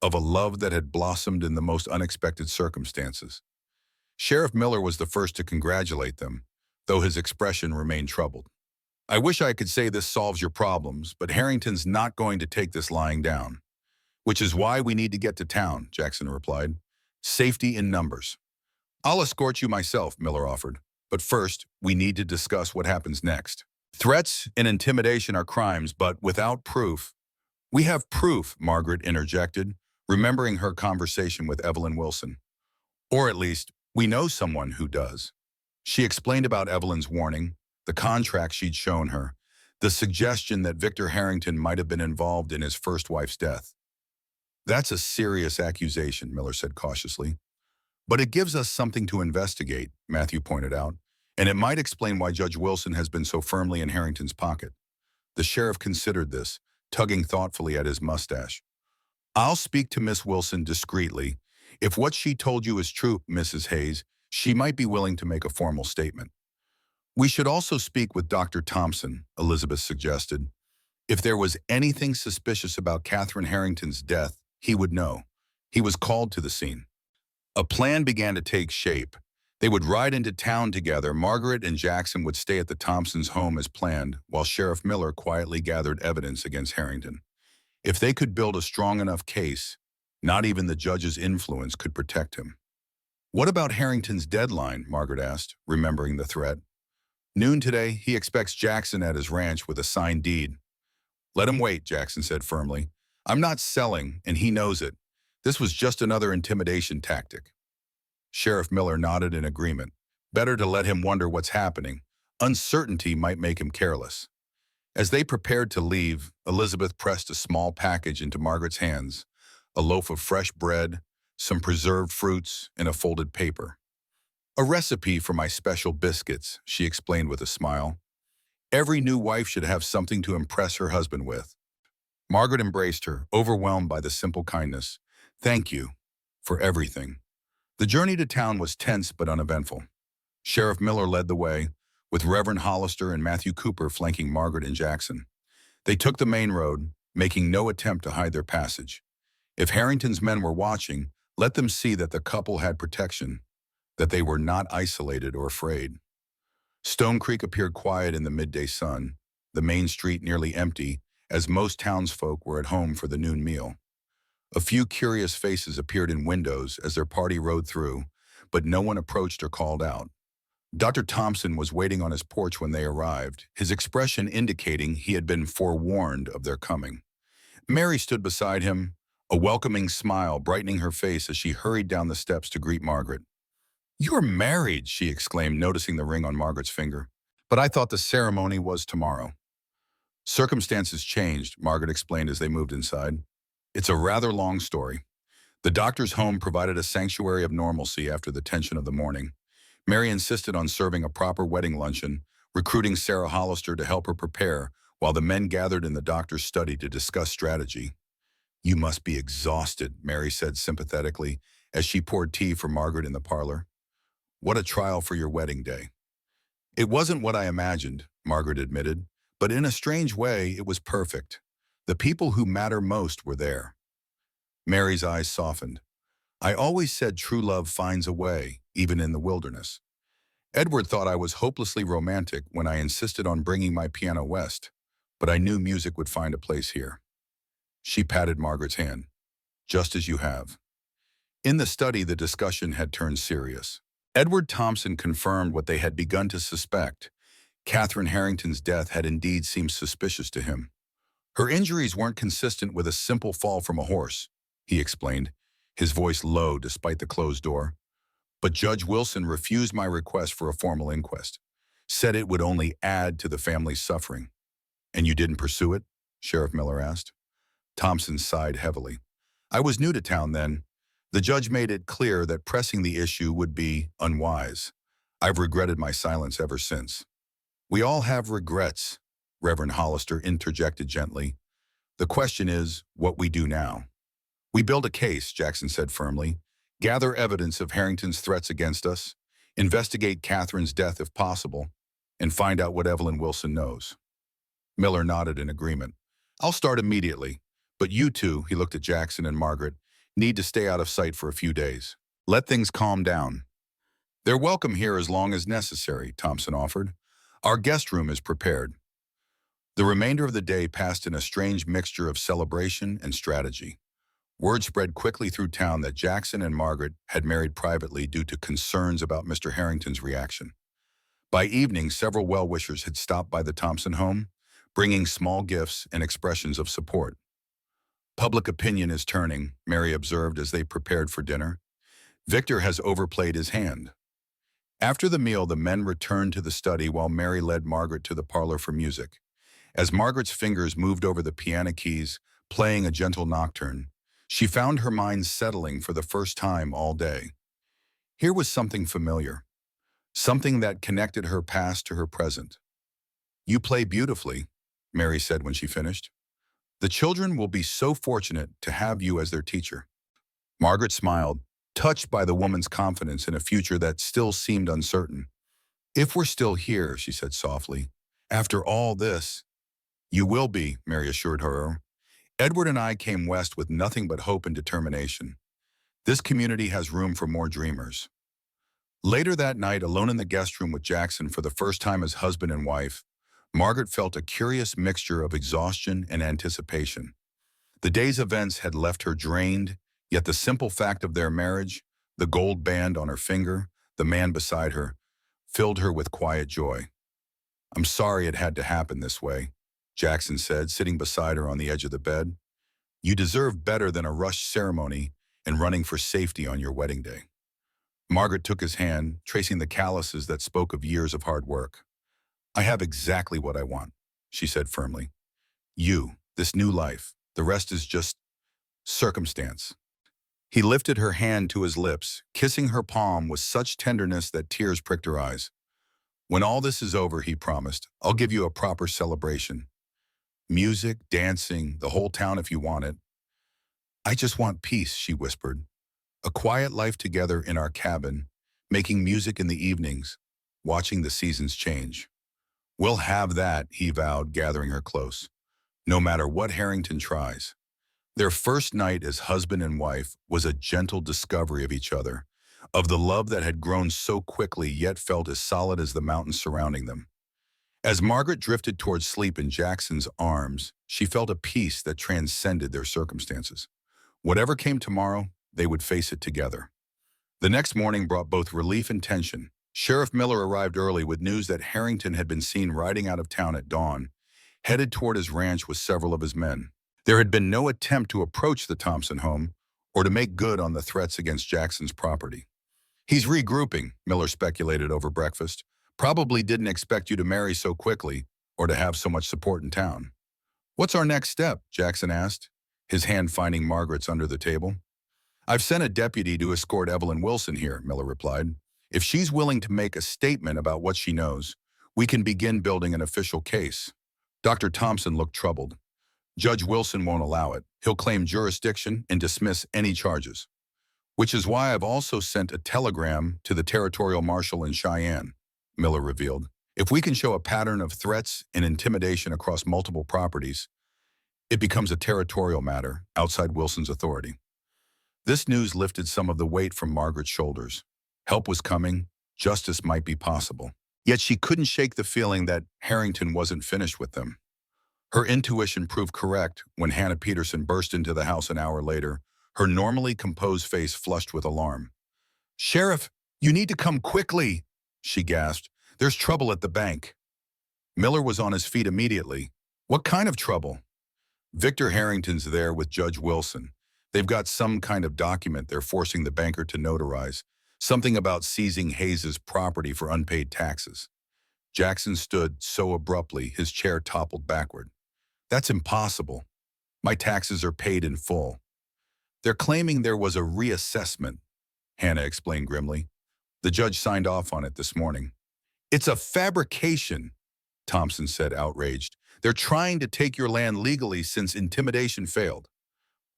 of a love that had blossomed in the most unexpected circumstances. Sheriff Miller was the first to congratulate them, though his expression remained troubled. I wish I could say this solves your problems, but Harrington's not going to take this lying down. Which is why we need to get to town, Jackson replied. Safety in numbers. I'll escort you myself, Miller offered. But first, we need to discuss what happens next. Threats and intimidation are crimes, but without proof. We have proof, Margaret interjected, remembering her conversation with Evelyn Wilson. Or at least, we know someone who does. She explained about Evelyn's warning, the contract she'd shown her, the suggestion that Victor Harrington might have been involved in his first wife's death. That's a serious accusation, Miller said cautiously. But it gives us something to investigate, Matthew pointed out, and it might explain why Judge Wilson has been so firmly in Harrington's pocket. The sheriff considered this, tugging thoughtfully at his mustache. I'll speak to Miss Wilson discreetly. If what she told you is true, Mrs. Hayes, she might be willing to make a formal statement. We should also speak with Dr. Thompson, Elizabeth suggested. If there was anything suspicious about Catherine Harrington's death, he would know. He was called to the scene. A plan began to take shape. They would ride into town together. Margaret and Jackson would stay at the Thompsons' home as planned, while Sheriff Miller quietly gathered evidence against Harrington. If they could build a strong enough case, not even the judge's influence could protect him. What about Harrington's deadline? Margaret asked, remembering the threat. Noon today, he expects Jackson at his ranch with a signed deed. Let him wait, Jackson said firmly. I'm not selling, and he knows it. This was just another intimidation tactic. Sheriff Miller nodded in agreement. Better to let him wonder what's happening. Uncertainty might make him careless. As they prepared to leave, Elizabeth pressed a small package into Margaret's hands, a loaf of fresh bread, some preserved fruits, and a folded paper. A recipe for my special biscuits, she explained with a smile. Every new wife should have something to impress her husband with. Margaret embraced her, overwhelmed by the simple kindness. Thank you for everything. The journey to town was tense but uneventful. Sheriff Miller led the way, with Reverend Hollister and Matthew Cooper flanking Margaret and Jackson. They took the main road, making no attempt to hide their passage. If Harrington's men were watching, let them see that the couple had protection, that they were not isolated or afraid. Stone Creek appeared quiet in the midday sun, the main street nearly empty, as most townsfolk were at home for the noon meal. A few curious faces appeared in windows as their party rode through, but no one approached or called out. Dr. Thompson was waiting on his porch when they arrived, his expression indicating he had been forewarned of their coming. Mary stood beside him, a welcoming smile brightening her face as she hurried down the steps to greet Margaret. "You're married," she exclaimed, noticing the ring on Margaret's finger. "But I thought the ceremony was tomorrow." "Circumstances changed," Margaret explained as they moved inside. "It's a rather long story. The doctor's home provided a sanctuary of normalcy after the tension of the morning. Mary insisted on serving a proper wedding luncheon, recruiting Sarah Hollister to help her prepare, while the men gathered in the doctor's study to discuss strategy. "You must be exhausted," Mary said sympathetically as she poured tea for Margaret in the parlor. "What a trial for your wedding day." "It wasn't what I imagined," Margaret admitted, "but in a strange way, it was perfect. The people who matter most were there." Mary's eyes softened. "I always said true love finds a way, even in the wilderness. Edward thought I was hopelessly romantic when I insisted on bringing my piano west, but I knew music would find a place here." She patted Margaret's hand. "Just as you have." In the study, the discussion had turned serious. Edward Thompson confirmed what they had begun to suspect. Catherine Harrington's death had indeed seemed suspicious to him. "Her injuries weren't consistent with a simple fall from a horse," he explained, his voice low despite the closed door. "But Judge Wilson refused my request for a formal inquest, said it would only add to the family's suffering." "And you didn't pursue it?" Sheriff Miller asked. Thompson sighed heavily. "I was new to town then. The judge made it clear that pressing the issue would be unwise. I've regretted my silence ever since." "We all have regrets," Reverend Hollister interjected gently. "The question is what we do now." "We build a case," Jackson said firmly. "Gather evidence of Harrington's threats against us, investigate Catherine's death if possible, and find out what Evelyn Wilson knows." Miller nodded in agreement. "I'll start immediately, but you two," he looked at Jackson and Margaret, "need to stay out of sight for a few days. Let things calm down." "They're welcome here as long as necessary," Thompson offered. "Our guest room is prepared." The remainder of the day passed in a strange mixture of celebration and strategy. Word spread quickly through town that Jackson and Margaret had married privately due to concerns about Mr. Harrington's reaction. By evening, several well-wishers had stopped by the Thompson home, bringing small gifts and expressions of support. "Public opinion is turning," Mary observed as they prepared for dinner. "Victor has overplayed his hand." After the meal, the men returned to the study while Mary led Margaret to the parlor for music. As Margaret's fingers moved over the piano keys, playing a gentle nocturne, she found her mind settling for the first time all day. Here was something familiar, something that connected her past to her present. "You play beautifully," Mary said when she finished. "The children will be so fortunate to have you as their teacher." Margaret smiled, touched by the woman's confidence in a future that still seemed uncertain. "If we're still here," she said softly, "after all this—" "You will be," Mary assured her. "Edward and I came west with nothing but hope and determination. This community has room for more dreamers." Later that night, alone in the guest room with Jackson for the first time as husband and wife, Margaret felt a curious mixture of exhaustion and anticipation. The day's events had left her drained, yet the simple fact of their marriage, the gold band on her finger, the man beside her, filled her with quiet joy. "I'm sorry it had to happen this way," Jackson said, sitting beside her on the edge of the bed. "You deserve better than a rushed ceremony and running for safety on your wedding day." Margaret took his hand, tracing the calluses that spoke of years of hard work. "I have exactly what I want," she said firmly. "You, this new life. The rest is just circumstance." He lifted her hand to his lips, kissing her palm with such tenderness that tears pricked her eyes. "When all this is over," he promised, "I'll give you a proper celebration. Music, dancing, the whole town if you want it." "I just want peace," she whispered. "A quiet life together in our cabin, making music in the evenings, watching the seasons change." "We'll have that," he vowed, gathering her close, "no matter what Harrington tries." Their first night as husband and wife was a gentle discovery of each other, of the love that had grown so quickly yet felt as solid as the mountains surrounding them. As Margaret drifted towards sleep in Jackson's arms, she felt a peace that transcended their circumstances. Whatever came tomorrow, they would face it together. The next morning brought both relief and tension. Sheriff Miller arrived early with news that Harrington had been seen riding out of town at dawn, headed toward his ranch with several of his men. There had been no attempt to approach the Thompson home or to make good on the threats against Jackson's property. He's regrouping, Miller speculated over breakfast. Probably didn't expect you to marry so quickly or to have so much support in town. What's our next step? Jackson asked, his hand finding Margaret's under the table. I've sent a deputy to escort Evelyn Wilson here, Miller replied. If she's willing to make a statement about what she knows, we can begin building an official case. Dr. Thompson looked troubled. Judge Wilson won't allow it. He'll claim jurisdiction and dismiss any charges. Which is why I've also sent a telegram to the territorial marshal in Cheyenne, Miller revealed. If we can show a pattern of threats and intimidation across multiple properties, it becomes a territorial matter outside Wilson's authority. This news lifted some of the weight from Margaret's shoulders. Help was coming, justice might be possible. Yet she couldn't shake the feeling that Harrington wasn't finished with them. Her intuition proved correct when Hannah Peterson burst into the house an hour later, her normally composed face flushed with alarm. Sheriff, you need to come quickly, she gasped. There's trouble at the bank. Miller was on his feet immediately. What kind of trouble? Victor Harrington's there with Judge Wilson. They've got some kind of document they're forcing the banker to notarize, something about seizing Hayes's property for unpaid taxes. Jackson stood so abruptly, his chair toppled backward. That's impossible. My taxes are paid in full. They're claiming there was a reassessment, Hannah explained grimly. The judge signed off on it this morning. It's a fabrication, Thompson said, outraged. They're trying to take your land legally since intimidation failed.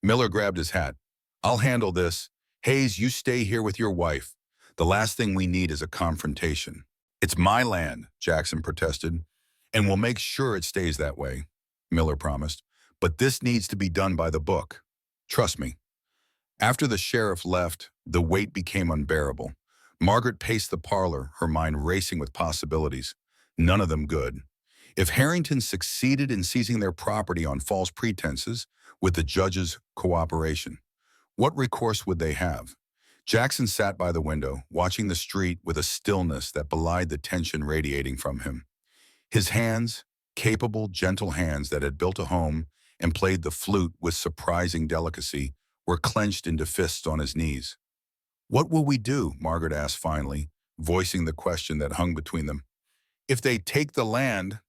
Miller grabbed his hat. I'll handle this. Hayes, you stay here with your wife. The last thing we need is a confrontation. It's my land, Jackson protested, and we'll make sure it stays that way, Miller promised. But this needs to be done by the book. Trust me. After the sheriff left, the weight became unbearable. Margaret paced the parlor, her mind racing with possibilities, none of them good. If Harrington succeeded in seizing their property on false pretenses, with the judge's cooperation, what recourse would they have? Jackson sat by the window, watching the street with a stillness that belied the tension radiating from him. His hands, capable, gentle hands that had built a home and played the flute with surprising delicacy, were clenched into fists on his knees. What will we do? Margaret asked finally, voicing the question that hung between them. If they take the land,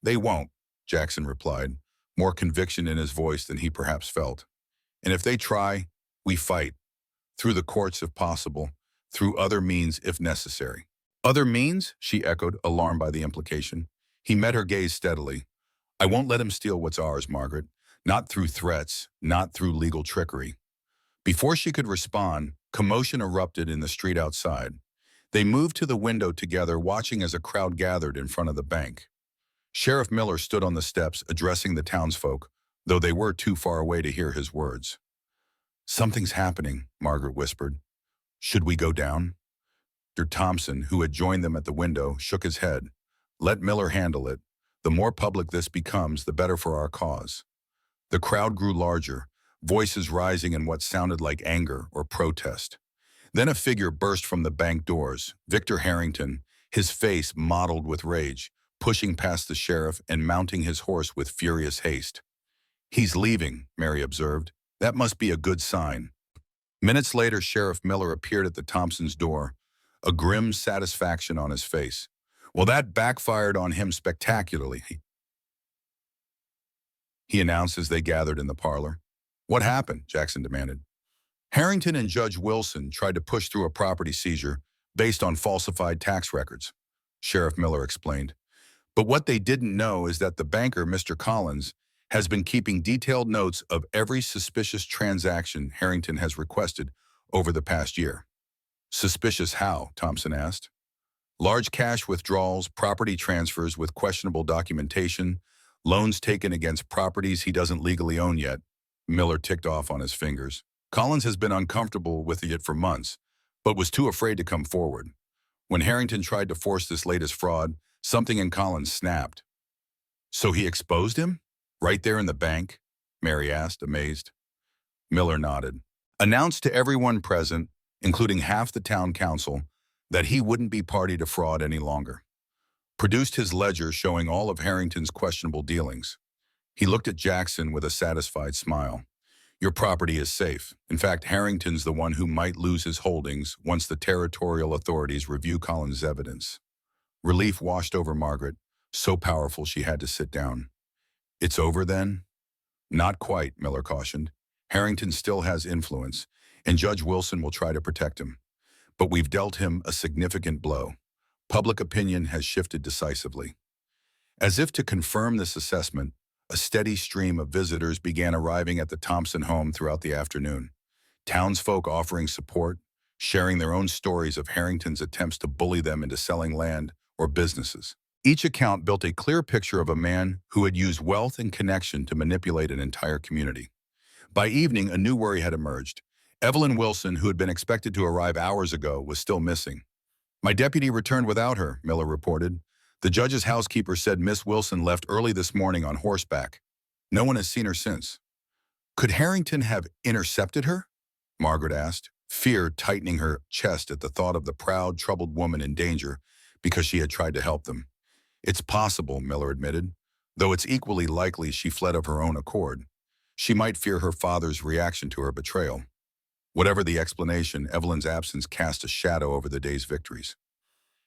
they won't, Jackson replied, more conviction in his voice than he perhaps felt. And if they try, we fight. Through the courts if possible, through other means if necessary. Other means? She echoed, alarmed by the implication. He met her gaze steadily. I won't let him steal what's ours, Margaret. Not through threats, not through legal trickery. Before she could respond, commotion erupted in the street outside. They moved to the window together, watching as a crowd gathered in front of the bank. Sheriff Miller stood on the steps, addressing the townsfolk, though they were too far away to hear his words. Something's happening, Margaret whispered. Should we go down? Dr. Thompson, who had joined them at the window, shook his head. Let Miller handle it. The more public this becomes, the better for our cause. The crowd grew larger, voices rising in what sounded like anger or protest. Then a figure burst from the bank doors, Victor Harrington, his face mottled with rage, pushing past the sheriff and mounting his horse with furious haste. He's leaving, Mary observed. That must be a good sign. Minutes later, Sheriff Miller appeared at the Thompsons' door, a grim satisfaction on his face. Well, that backfired on him spectacularly, he announced as they gathered in the parlor. What happened? Jackson demanded. Harrington and Judge Wilson tried to push through a property seizure based on falsified tax records, Sheriff Miller explained. But what they didn't know is that the banker, Mr. Collins, has been keeping detailed notes of every suspicious transaction Harrington has requested over the past year. Suspicious how? Thompson asked. Large cash withdrawals, property transfers with questionable documentation, loans taken against properties he doesn't legally own yet. Miller ticked off on his fingers. Collins has been uncomfortable with it for months, but was too afraid to come forward. When Harrington tried to force this latest fraud, Something in Collins snapped. So he exposed him? Right there in the bank? Mary asked, amazed. Miller nodded. Announced to everyone present, including half the town council, that he wouldn't be party to fraud any longer. Produced his ledger showing all of Harrington's questionable dealings. He looked at Jackson with a satisfied smile. Your property is safe. In fact, Harrington's the one who might lose his holdings once the territorial authorities review Collins' evidence. Relief washed over Margaret, so powerful she had to sit down. It's over then? Not quite, Miller cautioned. Harrington still has influence, and Judge Wilson will try to protect him. But we've dealt him a significant blow. Public opinion has shifted decisively. As if to confirm this assessment, a steady stream of visitors began arriving at the Thompson home throughout the afternoon. Townsfolk offering support, sharing their own stories of Harrington's attempts to bully them into selling land or businesses. Each account built a clear picture of a man who had used wealth and connection to manipulate an entire community. By evening, a new worry had emerged. Evelyn Wilson, who had been expected to arrive hours ago, was still missing. My deputy returned without her, Miller reported. The judge's housekeeper said Miss Wilson left early this morning on horseback. No one has seen her since. Could Harrington have intercepted her? Margaret asked, fear tightening her chest at the thought of the proud, troubled woman in danger because she had tried to help them. It's possible, Miller admitted, though it's equally likely she fled of her own accord. She might fear her father's reaction to her betrayal. Whatever the explanation, Evelyn's absence cast a shadow over the day's victories.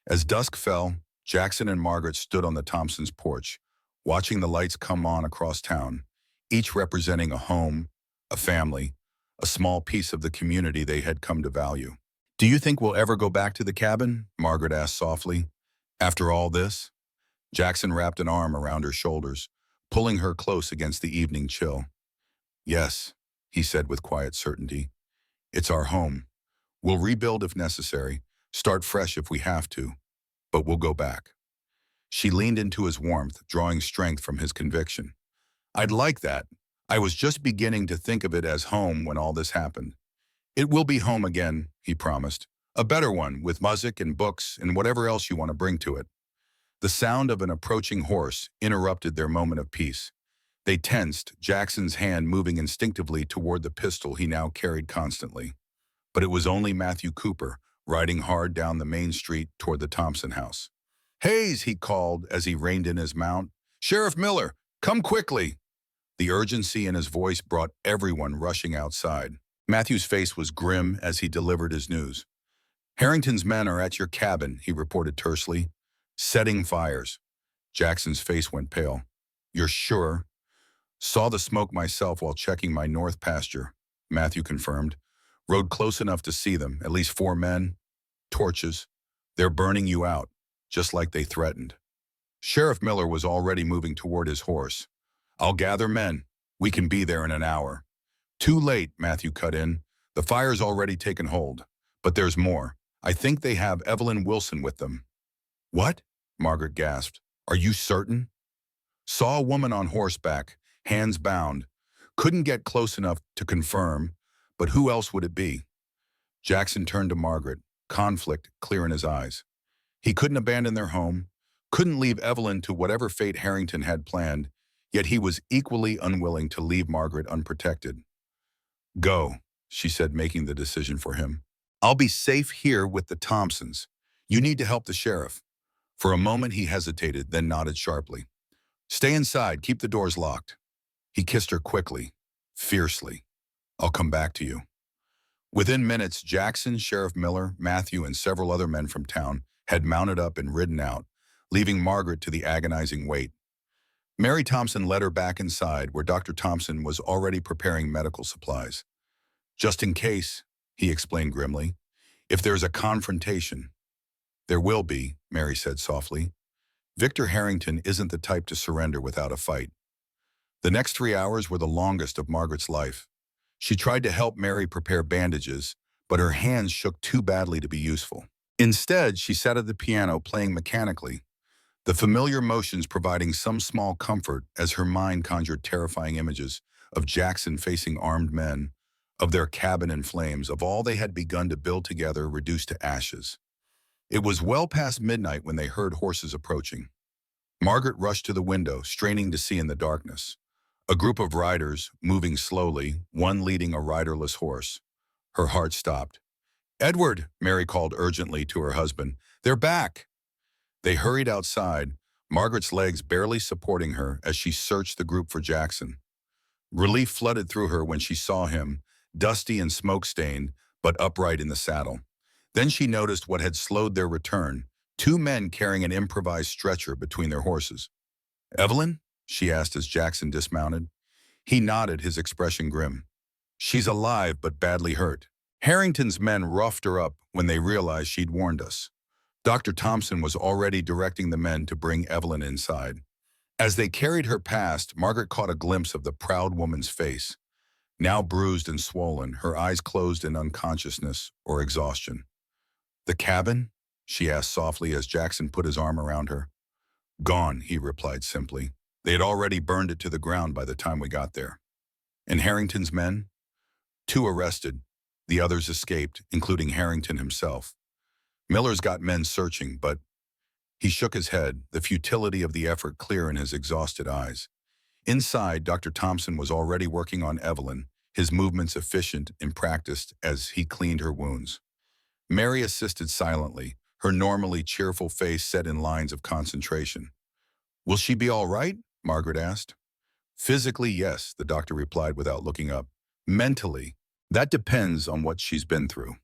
As dusk fell, Jackson and Margaret stood on the Thompsons' porch, watching the lights come on across town, each representing a home, a family, a small piece of the community they had come to value. Do you think we'll ever go back to the cabin? Margaret asked softly. After all this? Jackson wrapped an arm around her shoulders, pulling her close against the evening chill. Yes, he said with quiet certainty. It's our home. We'll rebuild if necessary, start fresh if we have to, but we'll go back. She leaned into his warmth, drawing strength from his conviction. I'd like that. I was just beginning to think of it as home when all this happened. It will be home again, he promised. A better one, with music and books and whatever else you want to bring to it. The sound of an approaching horse interrupted their moment of peace. They tensed, Jackson's hand moving instinctively toward the pistol he now carried constantly. But it was only Matthew Cooper, riding hard down the main street toward the Thompson house. Hayes, he called as he reined in his mount. Sheriff Miller, come quickly. The urgency in his voice brought everyone rushing outside. Matthew's face was grim as he delivered his news. Harrington's men are at your cabin, he reported tersely. Setting fires. Jackson's face went pale. You're sure? Saw the smoke myself while checking my north pasture, Matthew confirmed. Rode close enough to see them, at least 4 men. Torches. They're burning you out, just like they threatened. Sheriff Miller was already moving toward his horse. I'll gather men. We can be there in an hour. Too late, Matthew cut in. The fire's already taken hold. But there's more. I think they have Evelyn Wilson with them. What? Margaret gasped. Are you certain? Saw a woman on horseback, hands bound. Couldn't get close enough to confirm, but who else would it be? Jackson turned to Margaret, conflict clear in his eyes. He couldn't abandon their home, couldn't leave Evelyn to whatever fate Harrington had planned, yet he was equally unwilling to leave Margaret unprotected. Go, she said, making the decision for him. I'll be safe here with the Thompsons. You need to help the sheriff. For a moment he hesitated, then nodded sharply. Stay inside, keep the doors locked. He kissed her quickly, fiercely. I'll come back to you. Within minutes, Jackson, Sheriff Miller, Matthew, and several other men from town had mounted up and ridden out, leaving Margaret to the agonizing wait. Mary Thompson led her back inside, where Dr. Thompson was already preparing medical supplies. Just in case, he explained grimly, if there's a confrontation. There will be, Mary said softly. Victor Harrington isn't the type to surrender without a fight. The next 3 hours were the longest of Margaret's life. She tried to help Mary prepare bandages, but her hands shook too badly to be useful. Instead, she sat at the piano playing mechanically, the familiar motions providing some small comfort as her mind conjured terrifying images of Jackson facing armed men, of their cabin in flames, of all they had begun to build together reduced to ashes. It was well past midnight when they heard horses approaching. Margaret rushed to the window, straining to see in the darkness. A group of riders, moving slowly, one leading a riderless horse. Her heart stopped. "Edward," Mary called urgently to her husband. "They're back." They hurried outside, Margaret's legs barely supporting her as she searched the group for Jackson. Relief flooded through her when she saw him, dusty and smoke-stained, but upright in the saddle. Then she noticed what had slowed their return, two men carrying an improvised stretcher between their horses. "Evelyn?" she asked as Jackson dismounted. He nodded, his expression grim. "She's alive, but badly hurt. Harrington's men roughed her up when they realized she'd warned us." Dr. Thompson was already directing the men to bring Evelyn inside. As they carried her past, Margaret caught a glimpse of the proud woman's face, now bruised and swollen, her eyes closed in unconsciousness or exhaustion. "The cabin?" she asked softly as Jackson put his arm around her. "Gone," he replied simply. "They had already burned it to the ground by the time we got there." "And Harrington's men?" "Two arrested. The others escaped, including Harrington himself. Miller's got men searching, but—" He shook his head, the futility of the effort clear in his exhausted eyes. Inside, Dr. Thompson was already working on Evelyn, his movements efficient and practiced as he cleaned her wounds. Mary assisted silently, her normally cheerful face set in lines of concentration. "Will she be all right?" Margaret asked. "Physically, yes," the doctor replied without looking up. "Mentally, that depends on what she's been through."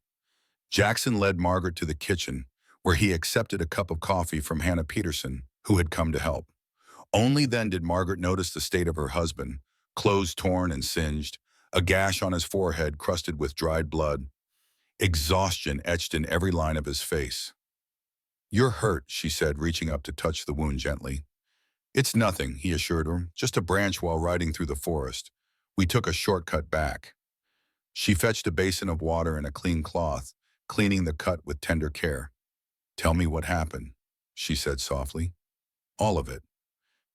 Jackson led Margaret to the kitchen, where he accepted a cup of coffee from Hannah Peterson, who had come to help. Only then did Margaret notice the state of her husband, clothes torn and singed, a gash on his forehead crusted with dried blood, exhaustion etched in every line of his face. "You're hurt," she said, reaching up to touch the wound gently. "It's nothing," he assured her, "just a branch while riding through the forest. We took a shortcut back." She fetched a basin of water and a clean cloth, cleaning the cut with tender care. "Tell me what happened," she said softly. "All of it."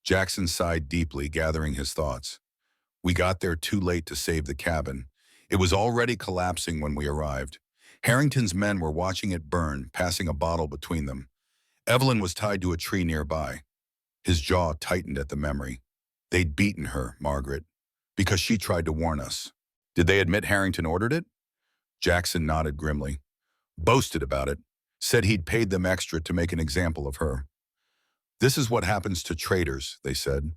Jackson sighed deeply, gathering his thoughts. "We got there too late to save the cabin. It was already collapsing when we arrived. Harrington's men were watching it burn, passing a bottle between them. Evelyn was tied to a tree nearby." His jaw tightened at the memory. "They'd beaten her, Margaret, because she tried to warn us." "Did they admit Harrington ordered it?" Jackson nodded grimly. "Boasted about it. Said he'd paid them extra to make an example of her." "This is what happens to traitors," they said.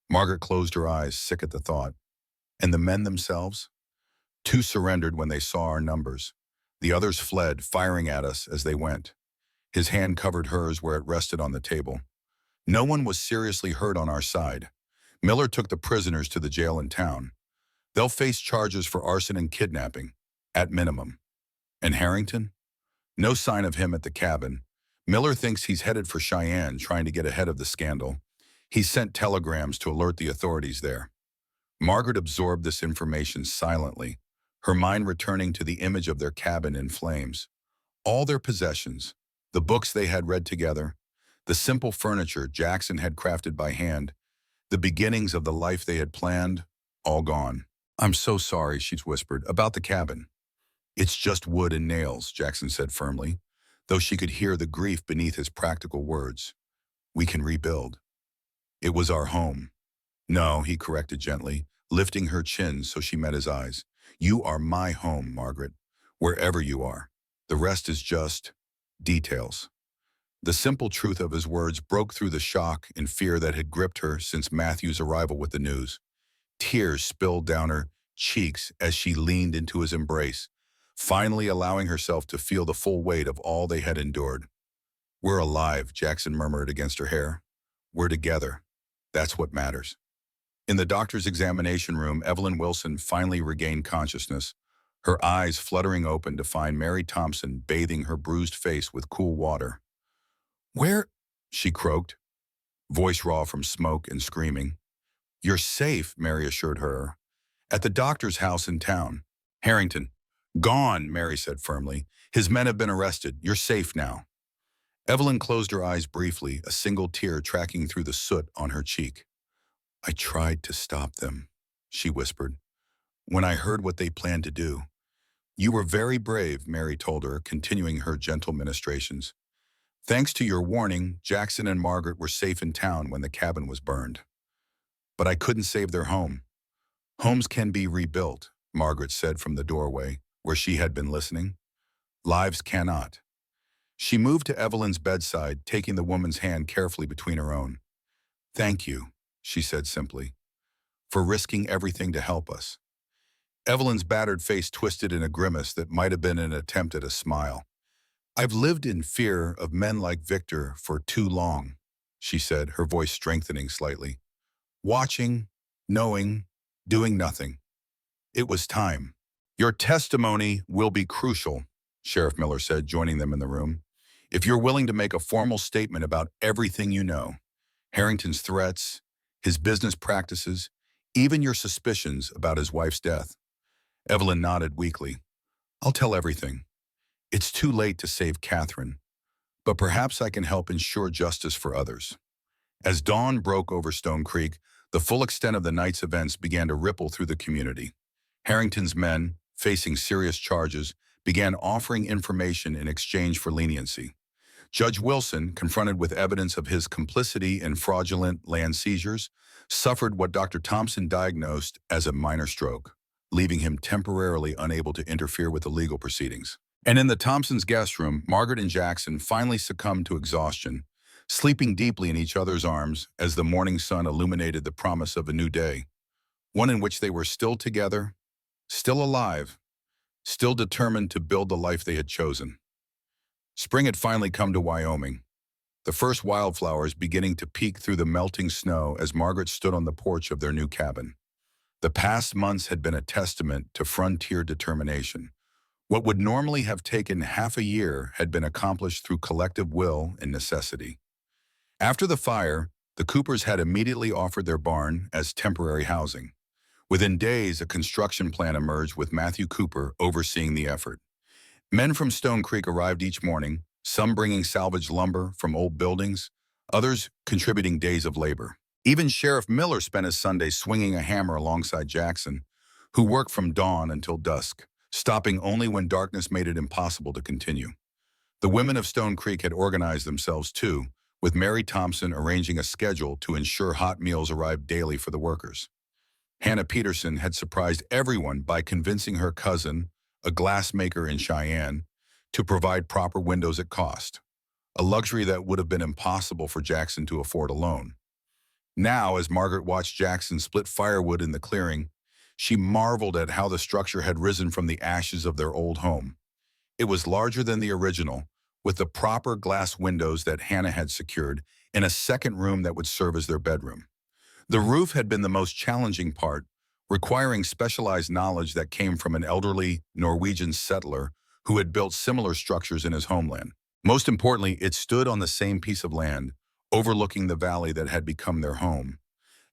Margaret closed her eyes, sick at the thought. "And the men themselves?" "Two surrendered when they saw our numbers. The others fled, firing at us as they went." His hand covered hers where it rested on the table. "No one was seriously hurt on our side. Miller took the prisoners to the jail in town. They'll face charges for arson and kidnapping, at minimum." "And Harrington?" "No sign of him at the cabin. Miller thinks he's headed for Cheyenne, trying to get ahead of the scandal. He sent telegrams to alert the authorities there." Margaret absorbed this information silently, her mind returning to the image of their cabin in flames. All their possessions, the books they had read together, the simple furniture Jackson had crafted by hand, the beginnings of the life they had planned, all gone. "I'm so sorry," she whispered, "about the cabin." "It's just wood and nails," Jackson said firmly, though she could hear the grief beneath his practical words. "We can rebuild." "It was our home." "No," he corrected gently, lifting her chin so she met his eyes. "You are my home, Margaret, wherever you are. The rest is just details." The simple truth of his words broke through the shock and fear that had gripped her since Matthew's arrival with the news. Tears spilled down her cheeks as she leaned into his embrace, finally allowing herself to feel the full weight of all they had endured. "We're alive," Jackson murmured against her hair. "We're together. That's what matters." In the doctor's examination room, Evelyn Wilson finally regained consciousness, her eyes fluttering open to find Mary Thompson bathing her bruised face with cool water. "Where?" she croaked, voice raw from smoke and screaming. "You're safe," Mary assured her. "At the doctor's house in town." "Harrington." "Gone," Mary said firmly. "His men have been arrested. You're safe now." Evelyn closed her eyes briefly, a single tear tracking through the soot on her cheek. "I tried to stop them," she whispered. "When I heard what they planned to do, You were very brave, Mary told her, continuing her gentle ministrations. Thanks to your warning, Jackson and Margaret were safe in town when the cabin was burned. But I couldn't save their home. Homes can be rebuilt, Margaret said from the doorway, where she had been listening. Lives cannot. She moved to Evelyn's bedside, taking the woman's hand carefully between her own. Thank you, she said simply, for risking everything to help us. Evelyn's battered face twisted in a grimace that might have been an attempt at a smile. I've lived in fear of men like Victor for too long, she said, her voice strengthening slightly. Watching, knowing, doing nothing. It was time. Your testimony will be crucial, Sheriff Miller said, joining them in the room. If you're willing to make a formal statement about everything you know, Harrington's threats, his business practices, even your suspicions about his wife's death. Evelyn nodded weakly. I'll tell everything. It's too late to save Catherine, but perhaps I can help ensure justice for others. As dawn broke over Stone Creek, the full extent of the night's events began to ripple through the community. Harrington's men, facing serious charges, began offering information in exchange for leniency. Judge Wilson, confronted with evidence of his complicity in fraudulent land seizures, suffered what Dr. Thompson diagnosed as a minor stroke, leaving him temporarily unable to interfere with the legal proceedings. And in the Thompsons' guest room, Margaret and Jackson finally succumbed to exhaustion, sleeping deeply in each other's arms as the morning sun illuminated the promise of a new day, one in which they were still together, still alive, still determined to build the life they had chosen. Spring had finally come to Wyoming, the first wildflowers beginning to peek through the melting snow as Margaret stood on the porch of their new cabin. The past months had been a testament to frontier determination. What would normally have taken half a year had been accomplished through collective will and necessity. After the fire, the Coopers had immediately offered their barn as temporary housing. Within days, a construction plan emerged with Matthew Cooper overseeing the effort. Men from Stone Creek arrived each morning, some bringing salvaged lumber from old buildings, others contributing days of labor. Even Sheriff Miller spent his Sundays swinging a hammer alongside Jackson, who worked from dawn until dusk, stopping only when darkness made it impossible to continue. The women of Stone Creek had organized themselves too, with Mary Thompson arranging a schedule to ensure hot meals arrived daily for the workers. Hannah Peterson had surprised everyone by convincing her cousin, a glassmaker in Cheyenne, to provide proper windows at cost, a luxury that would have been impossible for Jackson to afford alone. Now, as Margaret watched Jackson split firewood in the clearing, she marveled at how the structure had risen from the ashes of their old home. It was larger than the original, with the proper glass windows that Hannah had secured in a second room that would serve as their bedroom. The roof had been the most challenging part, requiring specialized knowledge that came from an elderly Norwegian settler who had built similar structures in his homeland. Most importantly, it stood on the same piece of land, overlooking the valley that had become their home,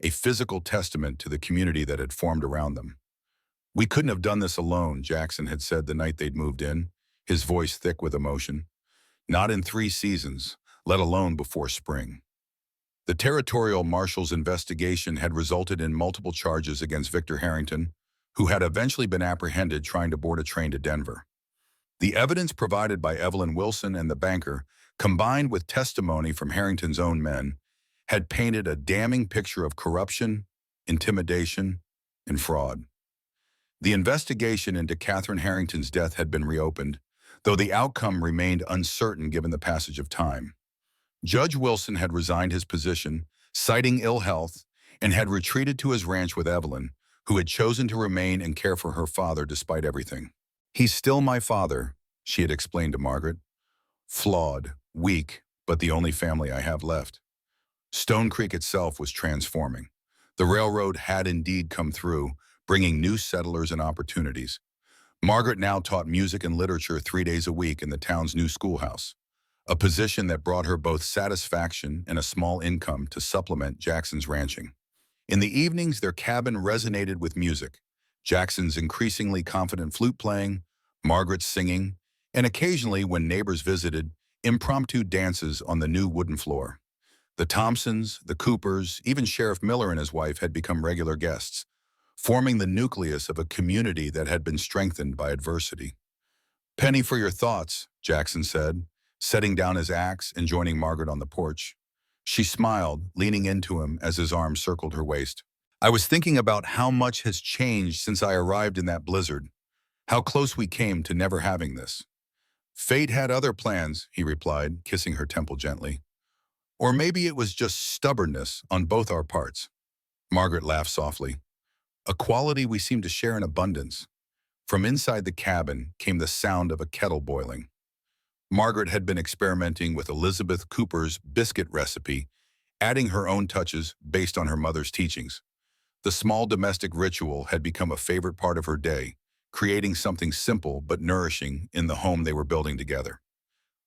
a physical testament to the community that had formed around them. We couldn't have done this alone, Jackson had said the night they'd moved in, his voice thick with emotion. Not in 3 seasons, let alone before spring. The territorial marshal's investigation had resulted in multiple charges against Victor Harrington, who had eventually been apprehended trying to board a train to Denver. The evidence provided by Evelyn Wilson and the banker, combined with testimony from Harrington's own men, had painted a damning picture of corruption, intimidation, and fraud. The investigation into Catherine Harrington's death had been reopened, though the outcome remained uncertain given the passage of time. Judge Wilson had resigned his position, citing ill health, and had retreated to his ranch with Evelyn, who had chosen to remain and care for her father despite everything. He's still my father, she had explained to Margaret. Flawed, weak, but the only family I have left. Stone Creek itself was transforming. The railroad had indeed come through, bringing new settlers and opportunities. Margaret now taught music and literature 3 days a week in the town's new schoolhouse, a position that brought her both satisfaction and a small income to supplement Jackson's ranching. In the evenings, their cabin resonated with music, Jackson's increasingly confident flute playing, Margaret's singing, and occasionally, when neighbors visited, impromptu dances on the new wooden floor. The Thompsons, the Coopers, even Sheriff Miller and his wife had become regular guests, forming the nucleus of a community that had been strengthened by adversity. "Penny for your thoughts," Jackson said, setting down his axe and joining Margaret on the porch. She smiled, leaning into him as his arm circled her waist. "I was thinking about how much has changed since I arrived in that blizzard, how close we came to never having this." "Fate had other plans," he replied, kissing her temple gently. "Or maybe it was just stubbornness on both our parts." Margaret laughed softly. "A quality we seem to share in abundance." From inside the cabin came the sound of a kettle boiling. Margaret had been experimenting with Elizabeth Cooper's biscuit recipe, adding her own touches based on her mother's teachings. The small domestic ritual had become a favorite part of her day, creating something simple but nourishing in the home they were building together.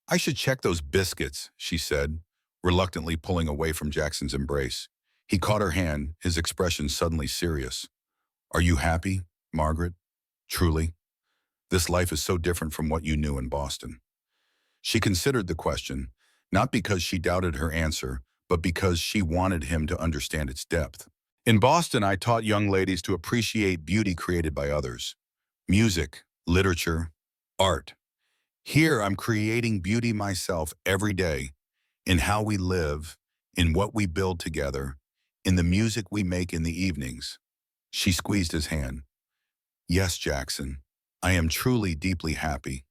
"I should check those biscuits," she said, reluctantly pulling away from Jackson's embrace. He caught her hand, his expression suddenly serious. "Are you happy, Margaret? Truly? This life is so different from what you knew in Boston." She considered the question, not because she doubted her answer, but because she wanted him to understand its depth. "In Boston, I taught young ladies to appreciate beauty created by others. Music, literature, art. Here, I'm creating beauty myself every day, in how we live, in what we build together, in the music we make in the evenings." She squeezed his hand. "Yes, Jackson, I am truly deeply happy."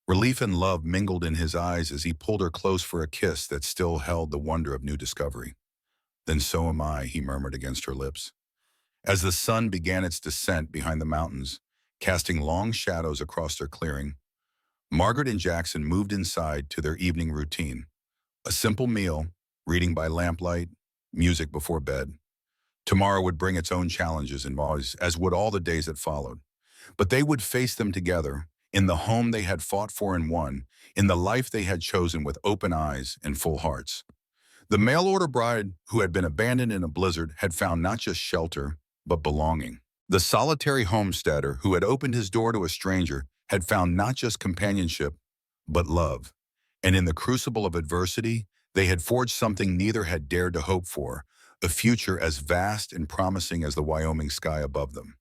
Relief and love mingled in his eyes as he pulled her close for a kiss that still held the wonder of new discovery. "Then so am I," he murmured against her lips. As the sun began its descent behind the mountains, casting long shadows across their clearing, Margaret and Jackson moved inside to their evening routine. A simple meal, reading by lamplight, music before bed. Tomorrow would bring its own challenges and joys, as would all the days that followed. But they would face them together, in the home they had fought for and won, in the life they had chosen with open eyes and full hearts. The mail-order bride who had been abandoned in a blizzard had found not just shelter, but belonging. The solitary homesteader who had opened his door to a stranger had found not just companionship, but love. And in the crucible of adversity, they had forged something neither had dared to hope for, a future as vast and promising as the Wyoming sky above them.